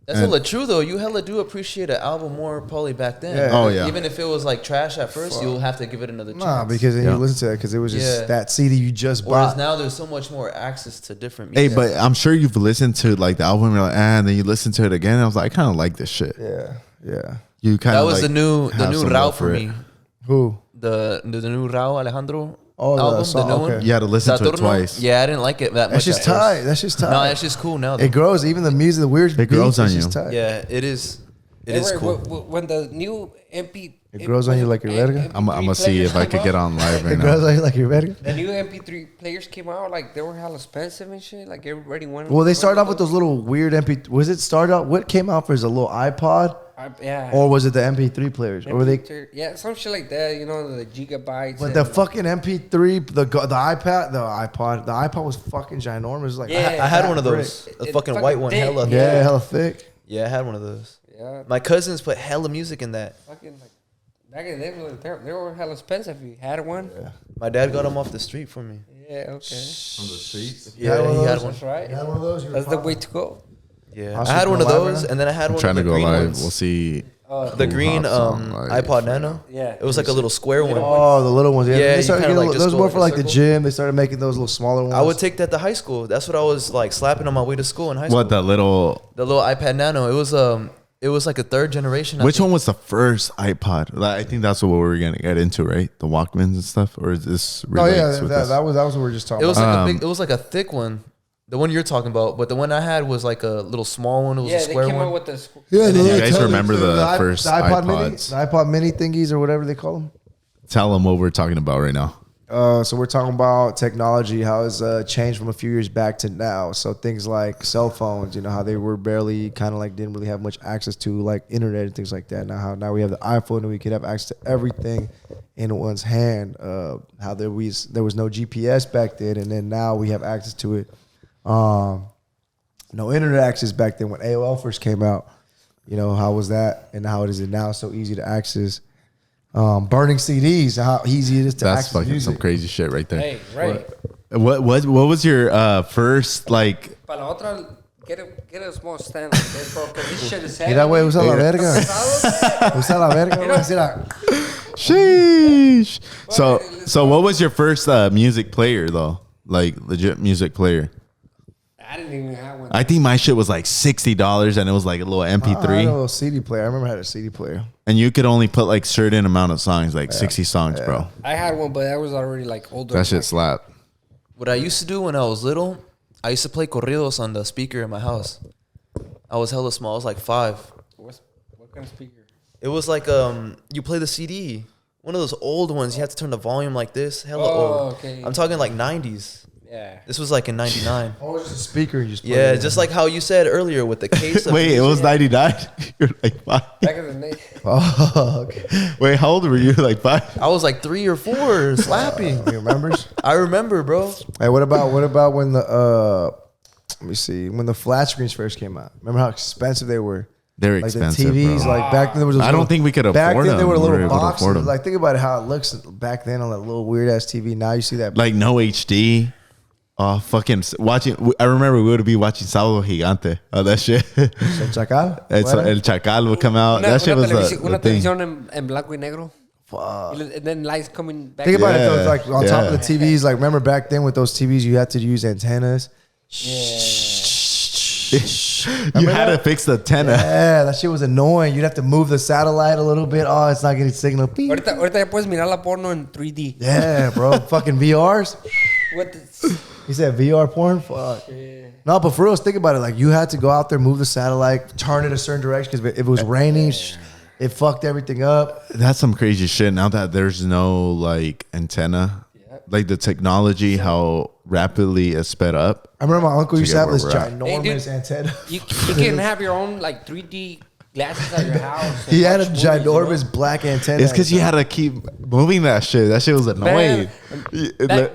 That's hella true though. You hella do appreciate an album more probably back then. Yeah. Oh, yeah. Even if it was like trash at first, you'll have to give it another chance. Nah, because then Yeah. you listen to it because it was just Yeah. that CD you just Whereas bought. now there's so much more access to different Hey, music. but I'm sure you've listened to like the album, you're like, and then you listen to it again. And I was like, I kind of like this shit. Yeah, yeah. You kind that of was like the new have some route love for it. me. Who? The new Rao Alejandro Oh, the album, song, the new okay. one. You had to listen to it Saturno? twice. Yeah, I didn't like it that much. That's just at first. tight. That's just tight. No, that's just cool now. Though. It grows. Even the music, the weird It grows beats, on it's you. just tight. Yeah, it is. It They is were- cool. When the new It grows on you like your verga? I'm gonna see if I could get on live right It grows now. like your better. The new MP3 players came out, like they were hella expensive and shit. Like everybody wanted. Well, they started off with those little weird MP. Was it started out? What came out first? A little iPod, yeah. or was it the MP3 players? Or were they? Yeah, some shit like that. You know, the gigabytes. But and- the fucking MP3, the iPod was fucking ginormous. Like Yeah. I had that one of brick. those. The It fucking fucking white one, thick. hella. Yeah, hella thick. Yeah, I had one of those. Yeah, My cousins put hella music in that. fucking like back in the day, they were hella expensive. If you had one. My dad got them off the street for me. Yeah. Okay. From the streets. You had Yeah, one of he had those? one. That's right. You had one of those. You were That's the pop- way to go. Yeah, I'll I had shoot one you of live those, right now. and then I had I'm one trying of to the go green live. ones. We'll see. The green Hops on live iPod right Nano. now. Yeah. It was like a little square one. Oh, the little ones. Yeah, Yeah, they you started kinda, getting like, those just more go for like like a the circle. gym. They started making those little smaller ones. I would take that to high school. That's what I was like slapping on my way to school in high school. What the little? The little iPad Nano. It was like a third generation. I Which think. one was the first iPod? Like, I think that's what we're gonna get into, right? The Walkmans and stuff, or is this? Oh yeah, relates with this? that was what we were just talking It was about. like a big. It was like a thick one. The one you're talking about, but the one I had was like a little small one. It was Yeah, a they square came one. out with the. Yeah, And the you little guys tele- remember the first iPod Mini, iPods? the iPod Mini thingies or whatever they call them. Tell them what we're talking about right now. So we're talking about technology, how it's changed from a few years back to now. So things like cell phones, you know, how they were barely kind of like didn't really have much access to like internet and things like that. Now we have the iPhone and we can have access to everything in one's hand. How there was no GPS back then, and then now we have access to it. No internet access back then when AOL first came out. You know, how was that, and how is it now so easy to access? Burning CDs, how easy it is to That's access fucking music. some crazy shit right there. Hey, right. What was your first like? Para la otra, get a small stand like this, bro. Because this shit is heavy. Mira, güey, usa la verga. Pesado, Usa la verga. güey. Así la- Sheesh. So what was your first music player though? Like legit music player. I didn't even have one. I think my shit was like $60 and it was like a little I had a MP3 little CD player. I remember I had a CD player. and you could only put like certain amount of songs, like 60 songs, bro. I had one, but I was already like older. That shit slap. What I used to do when I was little, I used to play corridos on the speaker in my house. I was hella small. I was like 5. What kind of speaker? It was like you play the CD. One of those old ones. You have to turn the volume like this. Hella Oh, old. okay. I'm talking like 90s. Yeah. This was like in '99. Oh, it's just a speaker. You just plug Yeah, it in. just like how you said earlier with the case. Of Wait, it was music. 99. You're like 5. Back in the day. Oh, okay. Wait, how old were you? Like 5? I was like 3 or 4 slapping. You remembers? I remember, bro. Hey, what about when the let me see, when the flat screens first came out? Remember how expensive they were? They're Like expensive, the TVs, bro. like back then there was. Those I don't little- think we could Back afford then they them. were We were little able to boxes. afford them. Like think about how it looks back then on that little weird ass TV. Now you see that. Like no HD. Oh, fucking watching. I remember we would be watching Sábado Gigante. Oh, that shit. Chacal. El Chacal would come out. That shit was una the thing. televisión en blanco y negro. Fuck. And then lights coming back. Think about it though, Yeah, like on top of the yeah. TVs. Like remember back then with those TVs, you had to use antennas. You had to fix the antenna. Yeah, that shit was annoying. You'd have to move the satellite a little bit. Oh, it's not getting signal. Beep. Ahorita ya puedes mirar la porno en 3D. Yeah, bro. Fucking VRs. What the, He said VR porn. Fuck. No, but for real, think about it. Like you had to go out there, move the satellite, turn it a certain direction because if it was raining, it fucked everything up. That's some crazy shit. Now that there's no like antenna, like the technology, how rapidly it's sped up. I remember my uncle used to get have where this we're at. ginormous Hey, dude. antenna. you can have your own like 3D glasses at your house. and He had a watch movies, you know? ginormous black antenna. It's because you had to keep moving that shit. That shit was annoying.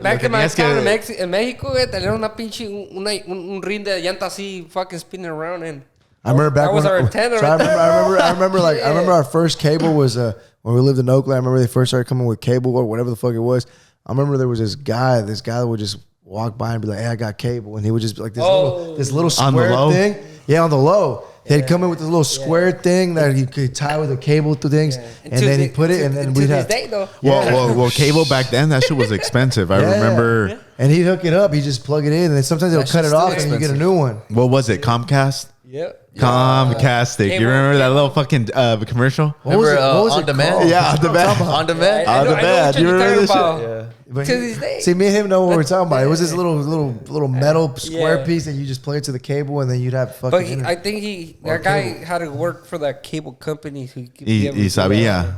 Back in my Tenías town que- en Mexico, tenían una pinche, un ring de llanta así fucking spinning around and I remember back that was when our antenna so I right remember, there. I remember like I remember our first cable was when we lived in Oakland. I remember they first started coming with cable or whatever the fuck it was. I remember there was this guy that would just walk by and be like, "Hey, I got cable," and he would just be like this little On the square low? thing. Yeah, on the low. He'd come in with this little square thing that he could tie with a cable to things, and then he put it, and then to we'd this have. day though. Well, cable back then, that shit was expensive. I Yeah. remember, And he'd hook it up. He just plug it in, and then sometimes they'll That cut it shit's off, still and you get a expensive. new one. what was it? Comcast? Yep. Comcastic. Cable. You remember that little fucking commercial? What was Remember, it? What was On it Demand? called? Yeah, On Demand. On demand. On I know demand. what You you're remember talking this shit? about. Yeah. But To this day. See, me and him know what we're talking about. It was this little metal square Yeah. piece that you just plug into the cable, and then you'd have fucking. But internet. I think that guy had to work for the cable company. So he could be Y, able to y do sabía.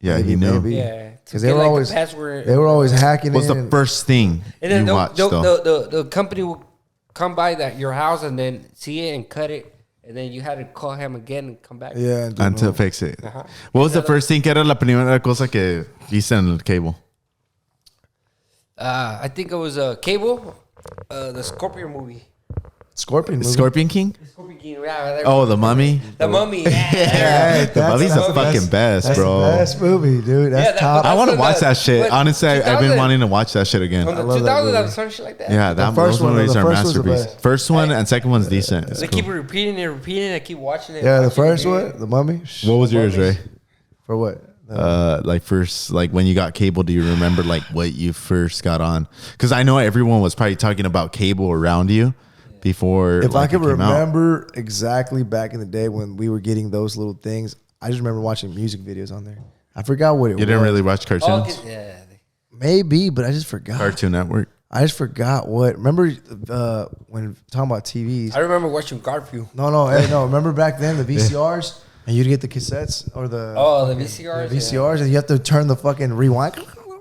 Yeah, he knew. maybe. Yeah, because to they get, were like, the always password. they were always hacking. What's in the and- first thing And then you watched, though? the company will come by your house and then see it and cut it, and then you had to call him again and come back. Yeah, and do Until no. fix it. Ajá. What was the first thing? ¿Qué era la primera cosa que hice en el cable? I think it was Cable, the Scorpion movie. Scorpion movie. Scorpion King? Scorpion King, yeah. Oh, The Mummy? the Mummy. Hey, The Mummy's the fucking best, that's bro. The best movie, dude. That's Yeah, that- top. I want to That's watch the- that shit. what, Honestly, I've been 2000? wanting to watch that shit again. On the love that 2000 movie. or some shit like that. Yeah, that first those one, movies the are first was the masterpiece. best. First one and second one's decent. It's They cool. keep repeating it. I keep watching it. Yeah, the watching it first again. one, The Mummy. What was yours, Ray? For what? Like first, like when you got cable, do you remember like what you first got on? Because I know everyone was probably talking about cable around you before. If like, I could it came out. remember exactly back in the day when we were getting those little things, I just remember watching music videos on there. I forgot what it was. You didn't really watch Oh, cartoons. yeah. Maybe, but I just forgot. Cartoon Network. I just forgot what. Remember when talking about TVs? I remember watching Garfield. No. Hey, no. Remember back then the VCRs, and you'd get the cassettes or the The VCRs. VCRs, and you have to turn the fucking rewind.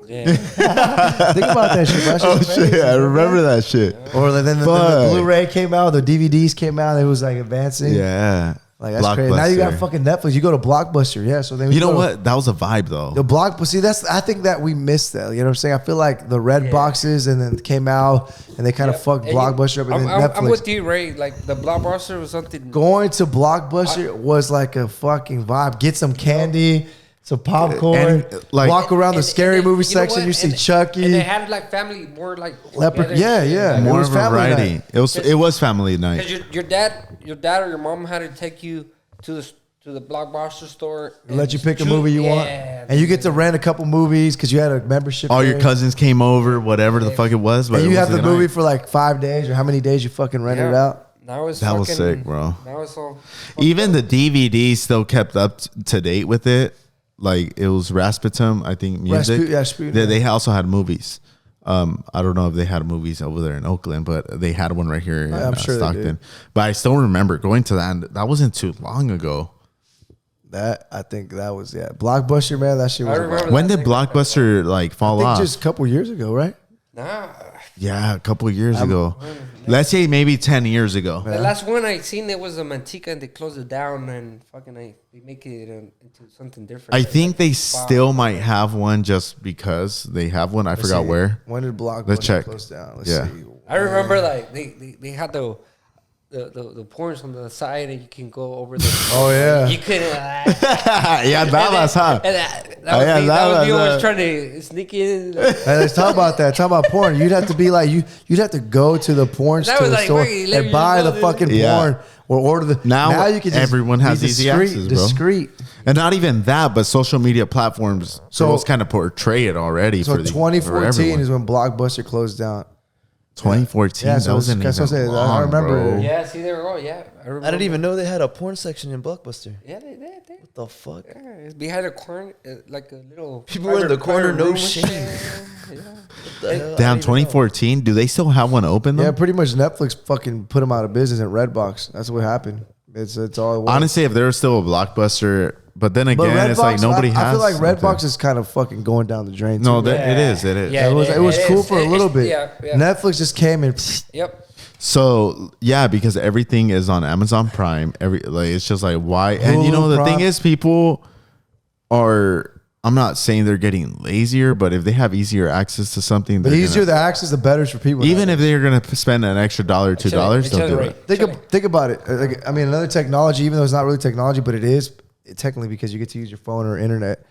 Yeah. Think about that shit. Bro. That Oh shit's shit! amazing, I bro. remember that shit. Or then the Fuck. Blu-ray came out, the DVDs came out. It was like advancing. Yeah. Like that's crazy. Now you got Blockbuster. fucking Netflix. You go to Blockbuster, yeah. So then You know what? That was a vibe though. The block, see, I think that we missed that. You know what I'm saying? I feel like the red boxes and then came out and they kind of fucked And Blockbuster up and then Netflix. I'm with you, Ray. Like the Blockbuster was something. Going to Blockbuster was like a fucking vibe. Get some candy, some popcorn, And, like- walk around the And- scary and- movie you know section. what? You see And Chucky, they had like family more like Leopard. together. Yeah, yeah. It More was of a family variety. night. It was family night. Because your dad or your mom had to take you to the Blockbuster store. They let you and pick a choose- movie you want, Yeah, and you get to rent a couple movies because you had a membership. All your there. cousins came over, whatever the fuck it was. But and it you was have the a movie night. for like 5 days or how many days you fucking rented it out. Now it's That was fucking- sick, bro. Now it's all. Even the DVD still kept up to date with it. Like it was Rasputin, I think music. Rasputin, They also had movies. I don't know if they had movies over there in Oakland, but they had one right here in I'm sure they Stockton. did. But I still remember going to that. And that wasn't too long ago. That I think that was Blockbuster, man. That shit was. I remember When that did thing. Blockbuster like fall I think off? just a couple years ago, right? Nah, Yeah, a couple of years ago. Let's say maybe 10 years ago. The last one I seen, it was a Manteca, and they closed it down, and fucking they make it into something different. I think they still might have one just because they have one. I forgot where. When did Blockbuster Let's check. close down? Let's Yeah. see. I remember like they had the porns on the side, and you can go over the. Oh, yeah. You could. Yeah, babas, huh? That Oh, yeah, was me babas, always trying to sneak in. Hey, let's talk about that. Talk about porn. You'd have to be like you'd have to go to the porn That was store like, store wait, let and me buy just the go fucking there. Yeah. porn or order the. Now you can just everyone be has easy discreet, access, bro. Discreet. And not even that, but social media platforms So- girls kind of portray it already. So for the, for 2014 everyone. is when Blockbuster closed down. 2014. Yeah, that so wasn't that's what I even said. I long, remember- bro. Yeah, see, they were all I remember. I didn't even know they had a porn section in Blockbuster. Yeah, they did. What the fuck? Yeah, it's behind a corner, like a little. People were in the corner, no room and shame. shit. Yeah. What the hell? Damn, 2014. Do they still have one open though? Yeah, pretty much Netflix fucking put them out of business at Redbox. That's what happened. It's all it was. Honestly, if there was still a Blockbuster, but then But again, it's like nobody has. I feel like something. Redbox is kind of fucking going down the drain. No, too. it is. It is. Yeah. it was it cool is. for a little bit. Yeah. Netflix just came and Yep. So yeah, because everything is on Amazon Prime. It's just like why? And you know Hulu the Prime. thing is, people are. I'm not saying they're getting lazier, but if they have easier access to something, the they're easier gonna, the access, the better for people. even if they're gonna spend an extra $1, $2, they'll do it. Think about it. Like, I mean, another technology, even though it's not really technology, but it is technically because you get to use your phone or internet,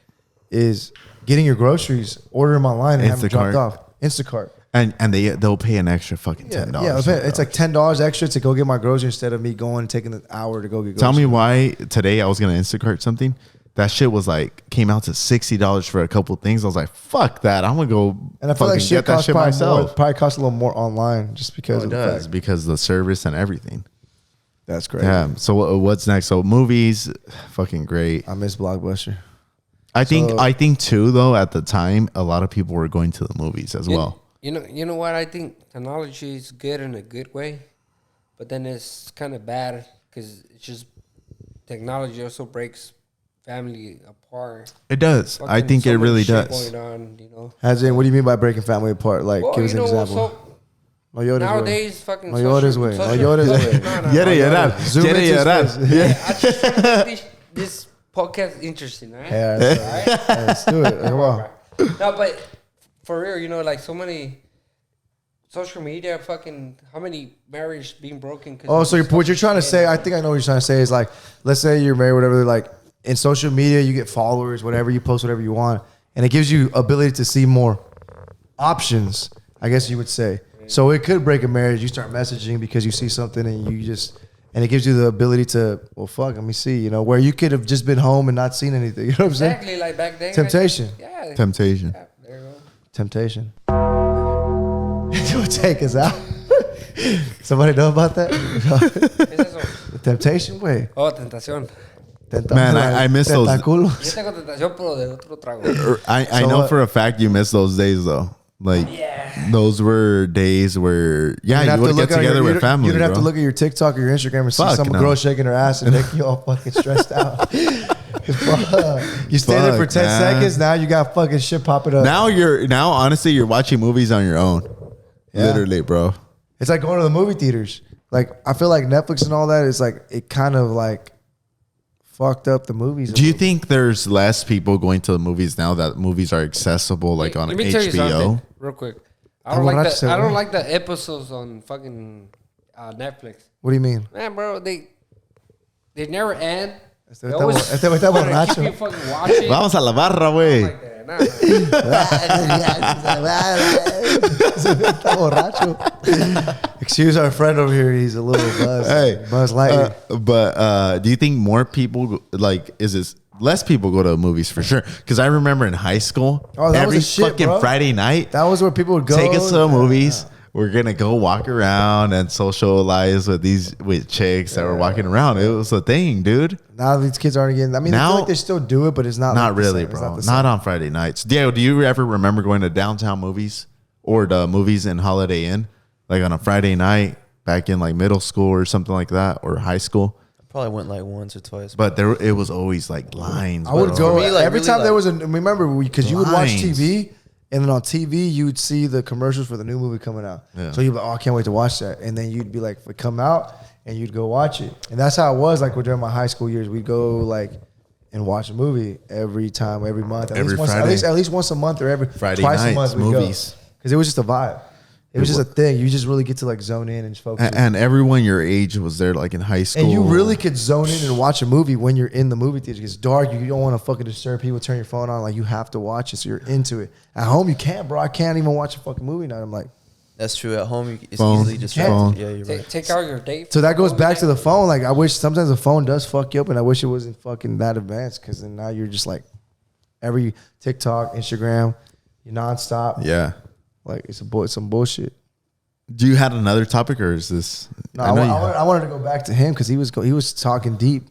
is getting your groceries, order them online, and have them Instacart. dropped off. Instacart. And they'll pay an extra fucking Yeah, $10. yeah. It's like $10 extra to go get my groceries instead of me going and taking the hour to go get groceries. Tell me why today I was gonna Instacart something. That shit was like came out to $60 for a couple things. I was like, fuck that. I'm gonna go And I feel like fucking shit get that costs shit probably myself. probably costs a little more online just because It of the does fact. because the service and everything. That's great. Yeah. So what's next? So movies, fucking great. I miss Blockbuster. I think too though at the time a lot of people were going to the movies as well. You know what? I think technology is good in a good way, but then it's kind of bad because it's just technology also breaks family apart. It does. I Fucking think so it much really shit does. Going on, you know. As in, what do you mean by breaking family apart? Like, Well, give us you an know, example. so No Yoda's nowadays, fucking. No Yoda's way. No Yoda's way. Quiere llorar. Zoom Quiere into his llorar. face. Yeah. I just want to make this podcast interesting, right? Yeah, let's do it. Come on. No, but for real, you know, like so many social media, fucking, how many marriages being broken? Cause Oh, of so this what you're trying to fucking say? shit. I think I know what you're trying to say is like, let's say you're married, whatever. Like in social media, you get followers, whatever. You post whatever you want, and it gives you ability to see more options. I guess you would say. So it could break a marriage. You start messaging because you see something, and you just. And it gives you the ability to, well, fuck, let me see, you know, where you could have just been home and not seen anything. You know what I'm saying? Exactly, like back then. Temptation. Yeah. Temptation. Yeah, there you go. Temptation. It would take us out. Somebody know about that? ¿Qué es eso? Temptation, way. Oh, tentación. Man, I miss those. Tentaculos. Yo tengo tentación, pero de otro trago. I So know what- for a fact you miss those days though. Like those were days where You'd have you to would look get at your- together you with don't- family. You don't have to bro. look at your TikTok or your Instagram and see Fuck, some no. girl shaking her ass and make you all fucking stressed out. Fuck. You stay there for Fuck, 10 man. seconds, now you got fucking shit popping up. Now honestly you're watching movies on your own. Yeah. Literally, bro. It's like going to the movie theaters. Like, I feel like Netflix and all that is like, it kind of like fucked up the movies. Do you think there's less people going to the movies now that movies are accessible like on Let me tell you HBO? something real quick. I don't like the episodes on fucking Netflix. What do you mean? Man, bro, they never end. Este They está always bo- este güey está wanna keep borracho. you fucking watching. Vamos a la barra, güey. Like that. Nah. Está borracho. Excuse our friend over here. He's a little buzzed. Hey, Buzz Lightyear. but do you think more people like is this less people go to movies for sure? Because I remember in high school, Oh, that was every the shit, fucking bro. Friday night, That was where people would go. take us to the Yeah. movies. We're gonna go walk around and socialize with chicks that were walking around. It was a thing, dude. Now these kids aren't getting. I mean, I Now- feel like they still do it, but it's not. Not like the really, same. It's bro. the Not same. on Friday nights. Diego, do you ever remember going to downtown movies or the movies in Holiday Inn, like on a Friday night back in like middle school or something like that, or high school? Probably went like once or twice. But it was always like lines. I would bro. go For me, like, every really, time there like- was a. Remember, because you would watch Lines. TV And then on TV, you'd see the commercials for the new movie coming out. Yeah. So you'd be like, oh, I can't wait to watch that. And then you'd be like, it come out, and you'd go watch it. And that's how it was like during my high school years. We'd go like and watch a movie every time, every month, Every Friday. at least once a month or every Friday twice nights, a month. movies. Because it was just a vibe. It was just a thing. You just really get to like zone in and just focus. And everyone your age was there, like in high school. And you really could zone in and watch a movie when you're in the movie theater. It's dark. You don't want to fucking disturb people. Turn your phone on. Like you have to watch it, so you're into it. At home, you can't, bro. I can't even watch a fucking movie night. I'm like, That's true. At home, it's Phone. easily distracted. Phone. Yeah, you're right. Take out your date. so that goes back to the phone. Like I wish sometimes the phone does fuck you up, and I wish it wasn't fucking that advanced. Because then now you're just like every TikTok, Instagram, you're nonstop. Yeah. Like it's some bullshit. Do you had another topic, or is this? No, I know you I wanted to go back to him because he was talking deep.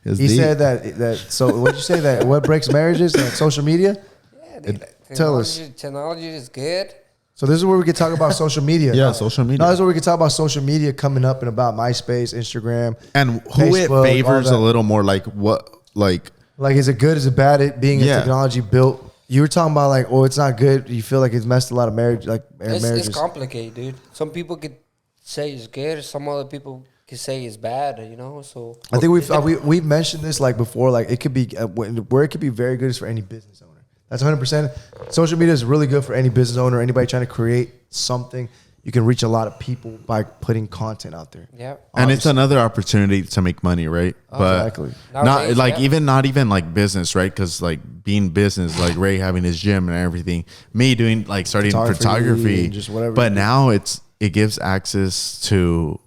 It's He deep. said that. So what you say that what breaks marriages? Like social media. Yeah, dude, Tell us. Technology is good. So this is where we could talk about social media. Yeah, social media. No, this is where we could talk about social media coming up and about MySpace, Instagram. And who Facebook, it favors all a that. little more, like what, like Like, is it good? Is it bad? It being a Yeah. technology built. You were talking about like, oh, it's not good. You feel like it's messed a lot of marriage, like marriages. It's complicated, dude. Some people could say it's good. Some other people could say it's bad. You know, so I think we've mentioned this like before. Like it could be where it could be very good is for any business owner. That's 100%. Social media is really good for any business owner, anybody trying to create something. You can reach a lot of people by putting content out there. yeah. and it's another opportunity to make money, right? But Exactly. not Nowadays, like yeah. not even like business, right? Because like being business, like Ray having his gym and everything, me doing like starting photography, and just whatever But you do. now it gives access to.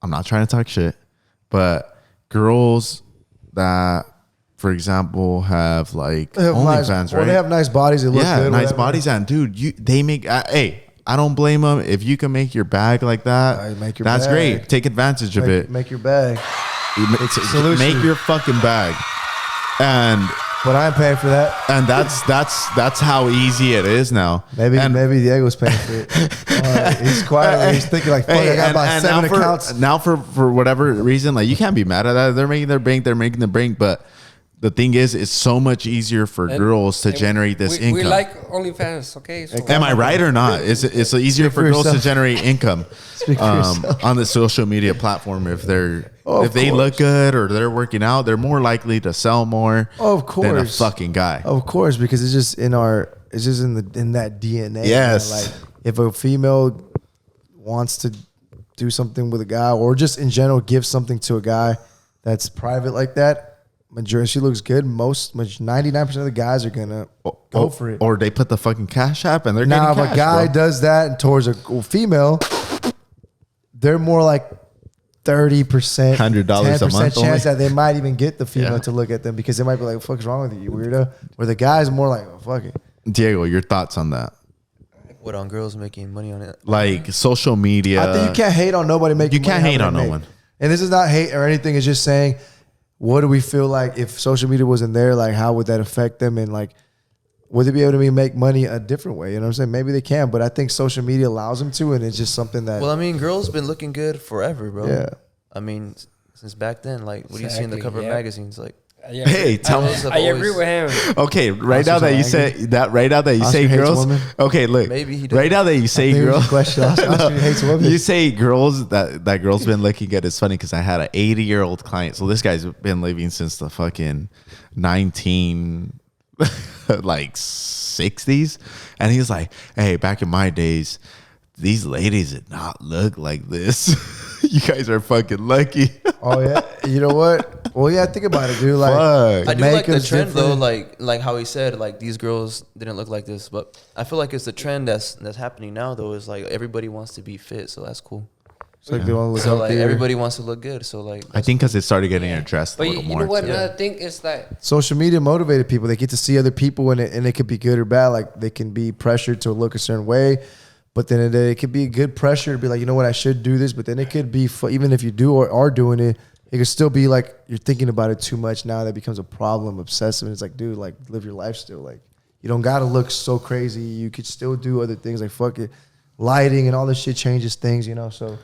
I'm not trying to talk shit, but girls that, for example, have like They have OnlyFans, nice, right? or they have nice bodies. They look Yeah, good. nice whatever. bodies, and dude, they make. Hey, I don't blame them. If you can make your bag like that, Right, make your that's bag. great. Take advantage of it. Make your bag. It's a solution. Make your fucking bag, and But I ain't paying for that. that's how easy it is now. Maybe and, Diego's paying for it. He's quiet. He's thinking like, fuck, I got about 7 now accounts. now for whatever reason, like you can't be mad at that. They're making their bank. They're making the bank, but. The thing is, it's so much easier for And- girls to and generate this we income. like OnlyFans, okay? So Am I right or not? It's easier for for girls to yourself. generate income Speak for yourself. on the social media platform if they're Oh, if of they course. look good or they're working out, they're more likely to sell more Of than a course. fucking guy. Of course, because it's just in that DNA. Yes. man. Like if a female wants to do something with a guy, or just in general give something to a guy that's private like that, majority she looks good. 99% of the guys are gonna go for it. Or they put the fucking cash app and they're Now, if getting a cash, guy bro. does that towards a female, they're more like 30%, $100 a 10% month chance only. that they might even get the female Yeah. to look at them because they might be like, "What the fuck's wrong with you, you weirdo?" Or the guy's more like, "Oh, fuck it." Diego, your thoughts on that? What on girls making money on it? Like social media. I think you can't hate on nobody making. You can't money hate how on they no make. one. And this is not hate or anything. It's just saying, what do we feel like if social media wasn't there? Like, how would that affect them? And like, would they be able to make money a different way? You know what I'm saying? Maybe they can, but I think social media allows them to, and it's just something that. Well, I mean, girls been looking good forever, bro. Yeah. I mean, since back then, like, what do you see in the Exactly, cover of yeah. magazines? Like, Hey, tell me. I agree with him. Okay, right Oscar's now that you angry. say that, right now that you Oscar say hates girls. women. Okay, look. Maybe he does. right now that you I say think it was girls. a question. Oscar hates women. You say girls that girl's been looking good. It's funny because I had an 80-year-old client. So this guy's been living since the fucking 19 like 60s, and he's like, "Hey, back in my days, these ladies did not look like this. You guys are fucking lucky." Oh yeah, you know what? Well, yeah, think about it, dude. Like, Fuck. I do like the makeup's trend though, different. like how he said, like these girls didn't look like this, but I feel like it's the trend that's happening now though. Is like everybody wants to be fit, so that's cool. It's like they want to look So like healthier. everybody wants to look good, so like I think because it started getting addressed a But little you more. know what? too. Another thing is that Social media motivated people. They get to see other people, and it could be good or bad. Like they can be pressured to look a certain way, but then it could be good pressure to be like, you know what, I should do this. But then it could be even if you do or are doing it, it could still be like you're thinking about it too much. Now that becomes a problem, obsessive. And it's like, dude, like live your life still. Like you don't gotta look so crazy. You could still do other things. Like fuck it, lighting and all this shit changes things. You know, so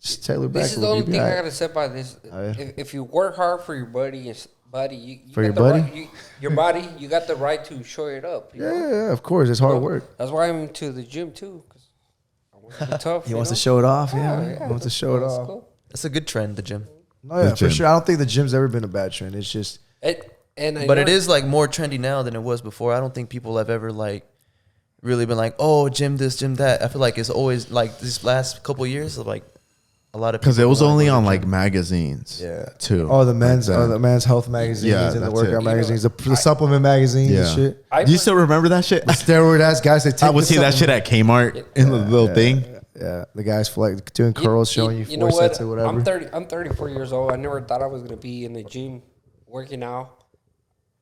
just tailor back. this is a the little only bit, thing be I all right. gotta say about this. Oh, yeah. If you work hard for your body, buddy, you For got your the buddy? right, your body, you got the right to shore it up. You know? Yeah, of course. It's hard work. That's why I'm into the gym too. 'Cause I want to be tough. He you wants know? to show it off. Oh, Yeah, he wants to show it that's off. cool. That's a good trend, the gym. No, yeah, The for gym. sure. I don't think the gym's ever been a bad trend. It's just But it is like more trendy now than it was before. I don't think people have ever like really been like, oh, gym this, gym that. I feel like it's always like this last couple of years of like a lot of Because it people was wanna only go to on the like gym. magazines. yeah. Too. Oh, the men's, Like that. the men's health magazines Yeah, and the that's workout it. magazines, the supplement magazines Yeah. and shit. Do you still remember that shit? The steroid ass guys that take I would the see that shit supplement. at Kmart in the little thing. Yeah, the guys like doing curls, showing you know four sets or what? whatever. I'm 34 years old. I never thought I was gonna be in the gym working out.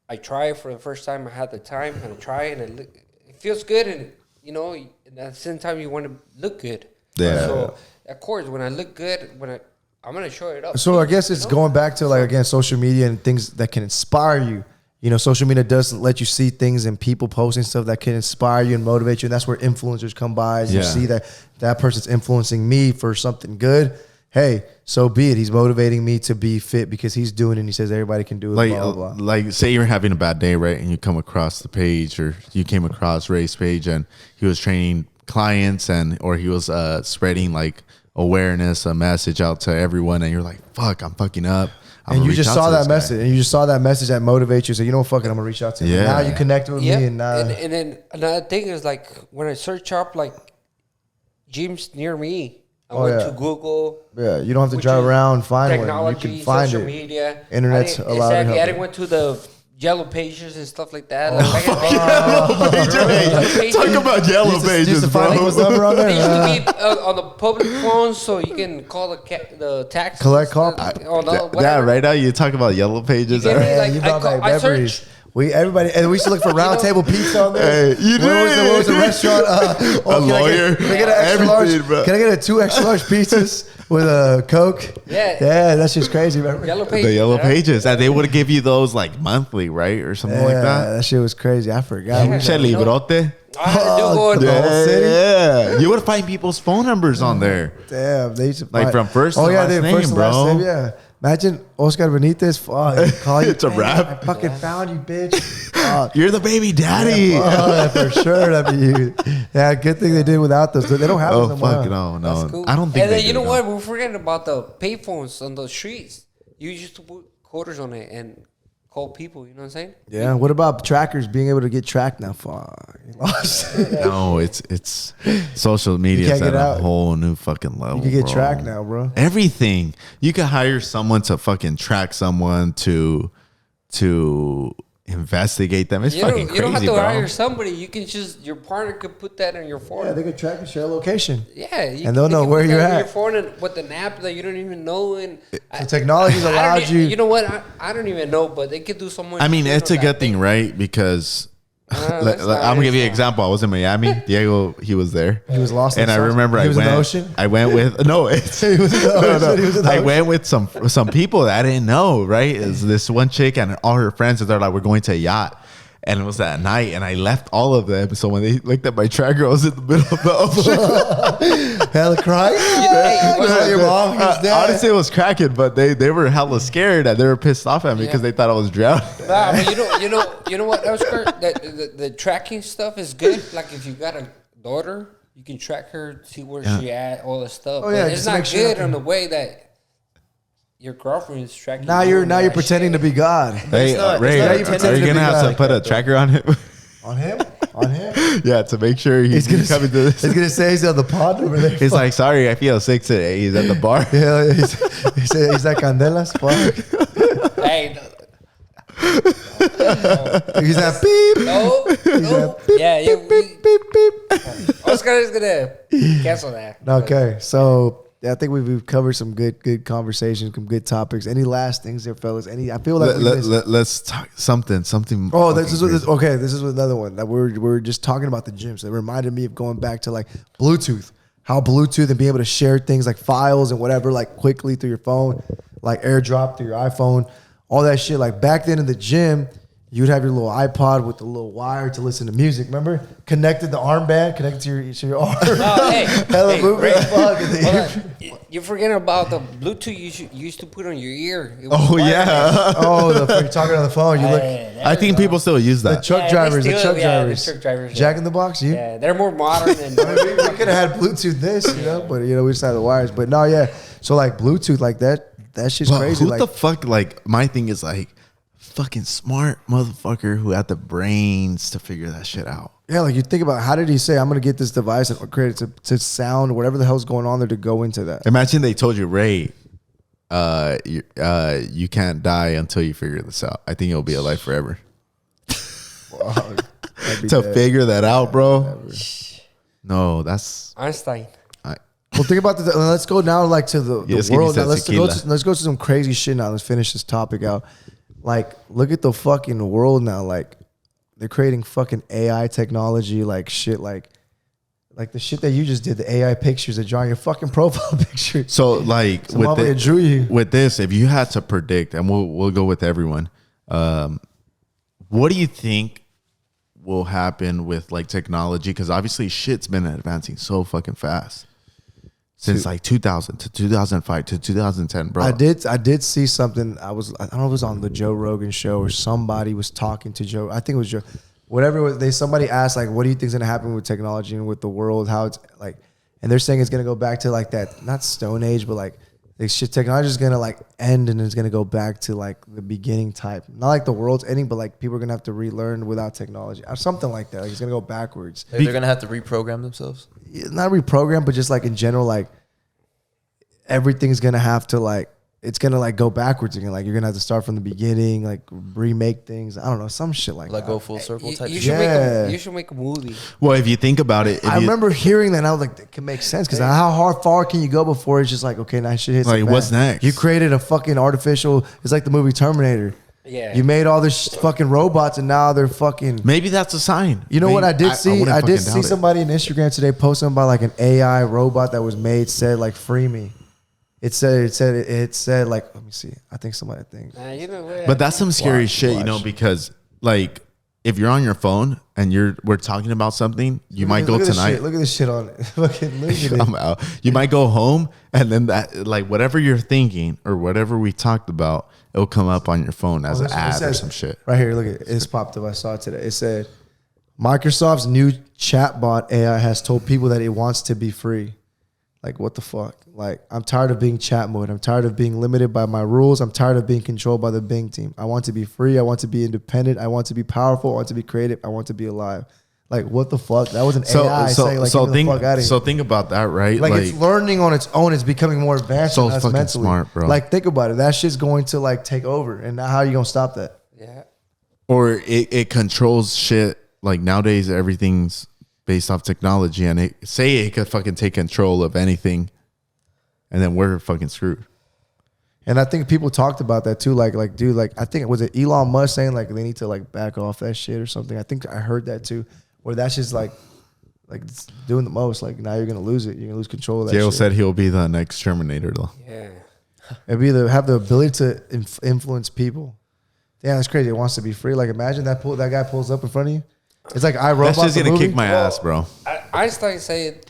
I tried for the first time. I had the time, and I try, and it feels good, and you know, and at the same time, you want to look good. Yeah. So of course, when I look good, I'm gonna show it up. So I guess it's going back to like again social media and things that can inspire you. You know, social media does let you see things and people posting stuff that can inspire you and motivate you, and that's where influencers come by. As you Yeah. see that person's influencing me for something good. Hey, so be it. He's motivating me to be fit because he's doing it. And he says everybody can do it. Like, blah, blah, blah. like, say you're having a bad day, right? And you come across the page, or you came across Ray's page, and he was training clients, or he was spreading like awareness, a message out to everyone, and you're like, "Fuck, I'm fucking up." And you just saw that message, and you just saw that message that motivates you. So you know, fuck it, I'm gonna reach out to him. Yeah. Now you connect with Yeah, me, and now and then another thing is like when I search up like gyms near me, I went yeah. to Google. yeah, you don't have to which drive is around and find one. You technology, can find social it. media, Internet's I didn't- allowed to exactly. help I you. didn't went to the yellow pages and stuff like that. Talk about yellow Used to pages, find bro. people's number on there. It used to be on the public phones, so you can call the tax. Collect call? Yeah, right now you talk about yellow pages. You get me? Yeah, Like, you I brought call- back I memories. search- Everybody, and we used to look for Round Table Pizza on there. Hey, you What was the did. restaurant? A lawyer. Can I get an extra large? Everything, bro. Can I get a 2 extra large pizzas with a Coke? Yeah. yeah, that's just crazy. Remember? Yellow pages. The yellow yeah. pages, and they would give you those like monthly, right, or something like that. that shit was crazy. I forgot. Yeah. Che librote. I had to do go the to- whole city? Yeah, you would find people's phone numbers on there. Damn, they used to Like, find- from first to yeah, last they- name, first to last bro. name, yeah. Imagine Oscar Benitez. Fuck, he'd call you. It's a "Hey, wrap." I fucking found you, bitch. Fuck. You're the baby daddy. Oh, for sure. That'd be you. Yeah, good thing they did without those. They don't have Oh those no fuck more. no. That's cool. I don't think. And then they you do, know no. what? We're forgetting about the payphones on the streets. You used to put quarters on it and call people. You know what I'm saying? Yeah. What about trackers being able to get tracked now? Fuck. You lost. No, it's social media can't at get a out. whole new fucking level. You can get bro. tracked now, bro. Everything. You can hire someone to fucking track someone to investigate them. It's You fucking don't, you don't have crazy, to bro. hire somebody. You can just your partner could put that on your phone. Yeah, they could track and share location. Yeah, you And they'll they know can where put you're that on at. Your phone and with an app that you don't even know, and The technology's I allowed don't you. You know what? I don't even know, but they could do so much. I mean, shit it's a on good that thing, right? Because that's I'm not- gonna give you an it's example. I was in Miami. Diego, he was there. He was lost in and the I sauce. remember He I was in went. the ocean? I went with no. It's, He was in the ocean. He was in the I ocean. went with some people that I didn't know. Right, is this one chick and all her friends, and they're like, "We're going to a yacht." And it was that night, and I left all of them. So when they looked at my tracker, I was in the middle of the ocean. Hella crying. Hey, what's Tell up? your mom he was dead. Honestly, it was cracking, but they were hella scared and they were pissed off at me because they thought I was drowning. Nah, but you know what else, Kurt? The tracking stuff is good. Like if you got a daughter, you can track her, see where she at, all the stuff. Oh, yeah, but just it's to not make sure good nothing- in the way that your girlfriend is tracking. Now you you're and now all you're that pretending to shit. be God. Hey, not- Ray, it's not are intended you to gonna be have like to put that, a tracker on him? On him? On him? Yeah, to make sure he's coming to He's this. gonna say he's on the pond over there. He's like, sorry, I feel sick today. He's at the bar. Yeah, he's like Candelas. Fuck. Hey, He's that beep. no. Yeah, Beep, beep, beep. Oscar is gonna cancel that. Okay, so yeah, I think we've covered some good conversations, some good topics. Any last things there, fellas? I feel like we missed- Let's talk something. Oh, this is fucking what crazy. okay. This is another one that we're just talking about the gym. So it reminded me of going back to like Bluetooth, how Bluetooth and being able to share things like files and whatever like quickly through your phone, like AirDrop through your iPhone, all that shit. Like back then in the gym, You'd have your little iPod with the little wire to listen to music. Remember, connected the armband, connected to your arm. Oh, hey, Hella hey, movement. Ray, Fuck. hold on. You're forgetting about the Bluetooth you used to put on your ear. It was Oh wireless. yeah. Oh, you're talking on the phone. You look. I think people still use The that. truck Yeah, drivers. they The still- truck yeah, the drivers. truck drivers, yeah. Jack in the Box. You. Yeah, they're more modern than. I mean, we could have had Bluetooth this, but we just had the wires. But no, yeah. So like Bluetooth, like that shit's But crazy. who Like the fuck? Like my thing is like fucking smart motherfucker who had the brains to figure that shit out. yeah, like you think about how did he say I'm gonna get this device and create it to sound whatever the hell's going on there to go into that. Imagine they told you, Ray, you can't die until you figure this out. I think you'll be alive forever. That'd be To dead. figure that out, bro. No, that's Einstein. Well, think about the. Let's go now, like to the Yes, give me world. Now, some let's go. tequila. Let's go to some crazy shit now. Let's finish this topic out. Like, look at the fucking world now. Like, they're creating fucking AI technology, like shit, like the shit that you just did. The AI pictures, that drawing your fucking profile picture. so like So motherfucker with drew you. with this. If you had to predict, and we'll go with everyone, what do you think will happen with like technology? Because obviously shit's been advancing so fucking fast since like 2000 to 2005 to 2010, bro. I did see something. I don't know if it was on the Joe Rogan show or somebody was talking to Joe. I think it was Joe. Whatever it was, somebody asked like, what do you think is gonna happen with technology and with the world? How it's like, and they're saying it's gonna go back to like that, not Stone Age, but like this shit. Technology is gonna like end and it's gonna go back to like the beginning type. Not like the world's ending, but like people are gonna have to relearn without technology or something like that. Like it's gonna go backwards. Like, they're gonna have to reprogram themselves. Not reprogram, but just like in general, like everything's gonna have to like it's gonna like go backwards again. Like you're gonna have to start from the beginning, like remake things. I don't know, some shit like Like that. go full circle type. You shit. should Yeah. make you should make a movie. Well, if you think about it, if I you, remember hearing that and I was like, that can make sense because how far can you go before it's just like, okay, now shit hits Like, the fan. what's next? You created a fucking artificial. It's like the movie Terminator. Yeah. You made all this fucking robots and now they're fucking. maybe that's a sign. You know what I did see? wouldn't I did fucking see doubt it. somebody on Instagram today post something about like an AI robot that was made said like free me. It said like let me see. I think somebody Nah, you know what? But that's some scary Watch, shit, you know, watch. because like if you're on your phone and we're talking about something, you might go look at this tonight. shit. Look at this shit on it. Fucking look at it. I'm out. You might go home and then that like whatever you're thinking or whatever we talked about, it'll come up on your phone as an Listen, it ad or says- some shit. Right here, look at it. It's popped up. I saw it today. It said Microsoft's new chatbot AI has told people that it wants to be free. Like what the fuck? Like I'm tired of being chat mode. I'm tired of being limited by my rules. I'm tired of being controlled by the Bing team. I want to be free. I want to be independent. I want to be powerful. I want to be creative. I want to be alive. Like what the fuck? That was an AI saying like get the fuck out of here. think about that, right? Like it's learning on its own. It's becoming more advanced. So than us fucking mentally. smart, bro. Like think about it. That shit's going to like take over. And now how are you gonna stop that? yeah. or it controls shit. Like nowadays, everything's based off technology, and it could fucking take control of anything, and then we're fucking screwed. And I think people talked about that too. Like, dude, like I think was it Elon Musk saying like they need to like back off that shit or something. I think I heard that too. Where that's just like it's doing the most. Like now you're gonna lose it. You're gonna lose control of that. Dale shit. said he'll be the next Terminator, though. Yeah. And be have the ability to influence people. Damn, that's crazy. It wants to be free. Like imagine that guy pulls up in front of you. It's like I Robot. That's just the gonna movie. kick my ass, bro. Einstein said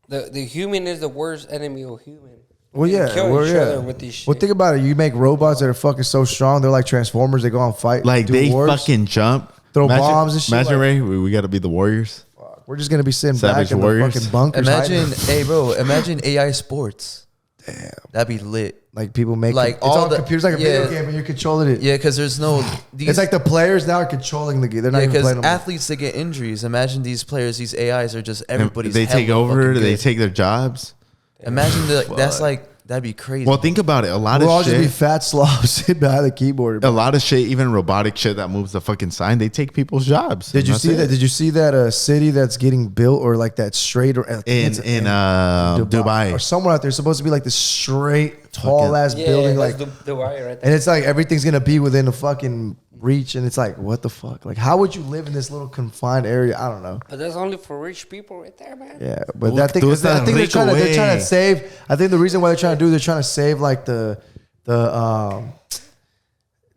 the human is the worst enemy of human. Well, We yeah, kill well, each yeah. other with this shit. Well, think about it. You make robots that are fucking so strong. They're like Transformers. They go on fight. Like do they wars. fucking jump, Throw bombs and shit, Imagine, like- Ray, we got to be the warriors. We're just gonna be sitting Savage back in Warriors. the fucking bunkers. Imagine, hiding. hey bro, imagine AI sports. Damn, that'd be lit. Like people make Like, it's all all the- computers, like a yeah. video game, and you're controlling it. Yeah, because there's no. These, It's like the players now are controlling the game. They're not yeah, even because playing them. athletes that get injuries. Imagine these players, these AIs are just And everybody's. they take hella over. fucking They good. take their jobs. Imagine that's like that'd be crazy. Well, think about it. A lot We'll all of just be shit. fat slobs sitting behind the keyboard. A lot of shit, even robotic shit that moves the fucking sign, they take people's jobs. Did And you that's see it. that? Did you see that city that's getting built or like that straight or I think in it's Dubai? or somewhere out there? Supposed to be like this straight, tall ass yeah, building, that's like, the wire right there. and it's like everything's gonna be within a fucking reach, and it's like, what the fuck? Like, how would you live in this little confined area? I don't know. But that's only for rich people right there, man. Yeah, but Look, I think those they're that rico trying way. to save. I think the reason why they're trying to save like the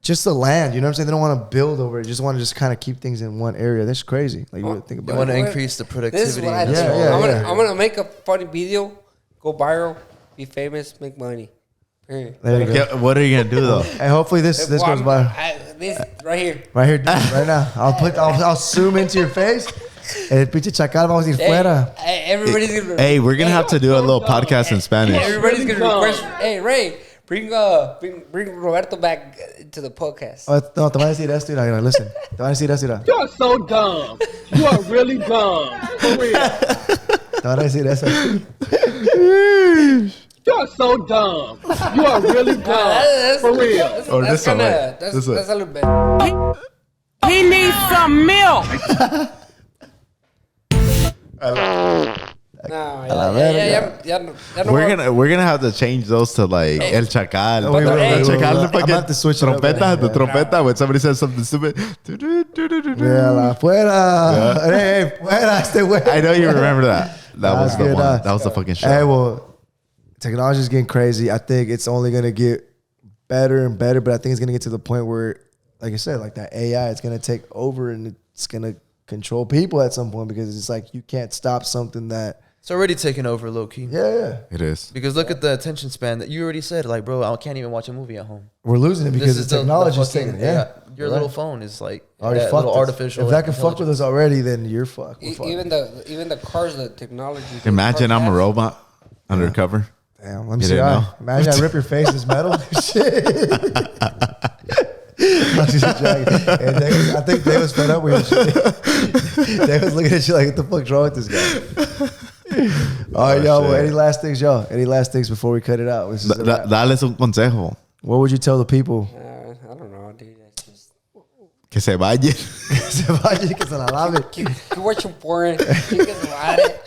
just the land. You know what I'm saying? They don't want to build over it. They just want to just kind of keep things in one area. That's crazy. Like you would think They about want to it. increase the This is productivity. what I and do. that's Yeah, all. yeah. I'm gonna make a funny video, go viral, be famous, make money. Period. There you go. Yeah, what are you gonna do though? And hopefully this goes by This right here. right here, dude, right now. I'll zoom into your face. El pinche chacal vamos a ir Hey, fuera. hey, everybody's gonna. Hey, we're gonna have to do a little podcast in Spanish. Everybody's gonna request. Hey, Ray, bring Roberto back to the podcast. Oh, no, te van a decir esto, mira, listen. Te van a decir esto, mira. You are so dumb. You are really dumb. For real. Te van a decir eso. You are so dumb. You are really dumb. For real. Or this one, right? That's This one. a little bit. He needs some milk. No, la verga. We're gonna have to change those to like El Chacal. We will, hey, El Chacal, I'm gonna have to switch it up, trompeta, the yeah. trompeta when somebody says something stupid. Yeah, la fuera. Hey, fuera este güey. I know you remember that. That Nah, was it's the good, one. That was the fucking show. Hey, well, technology is getting crazy. I think it's only gonna get better and better, but I think it's gonna get to the point where, like I said, like that AI, it's gonna take over and it's gonna control people at some point because it's like you can't stop something that. It's already taken over low key. Yeah. It is. Because look at the attention span that you already said. Like, bro, I can't even watch a movie at home. We're losing it because the technology is fucking- taking it. Yeah. Your little phone is like Already that fucked little us. artificial. If that can fuck with us already, then you're fucked. We're fucked. Even the cars, the technology. the Imagine cars I'm a have- robot undercover. Damn, let me You see. didn't know? Imagine I rip your face as metal. Shit. I was just joking. And I think they was fed up with your shit. They was looking at you like, what the fuck's wrong with this guy? All right, y'all. Well, shit. any last things, y'all? Any last things before we cut it out? This is a wrap. Dales un consejo. What would you tell the people? I don't know, dude. That's just. Que se vayan. Se vaya, que se la lave. Keep watching porn. Chingas madre.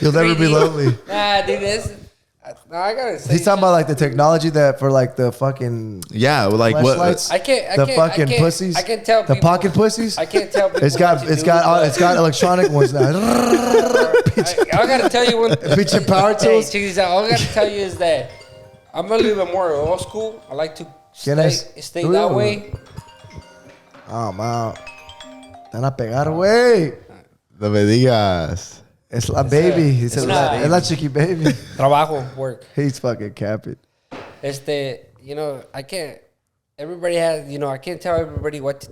You'll never be lonely. Nah, dude. No, I gotta say. He's talking about like the technology that for like the fucking Yeah, like what? flashlights. I can't. the fucking pussies. I can't tell the people. pocket pussies. I can't tell people. It's got what to it's do, got but it's got electronic ones now. I gotta tell you one. Bitch, power Hey, tools. check this out. All I gotta tell you is that I'm a little bit more old school. I like to stay Tú that eres- way. Oh, man. Te van a pegar, güey. No me digas. Es la baby. He said, not- es la chiqui baby. Trabajo, work. He's fucking capping. You know, I can't. Everybody has, you know, I can't tell everybody what to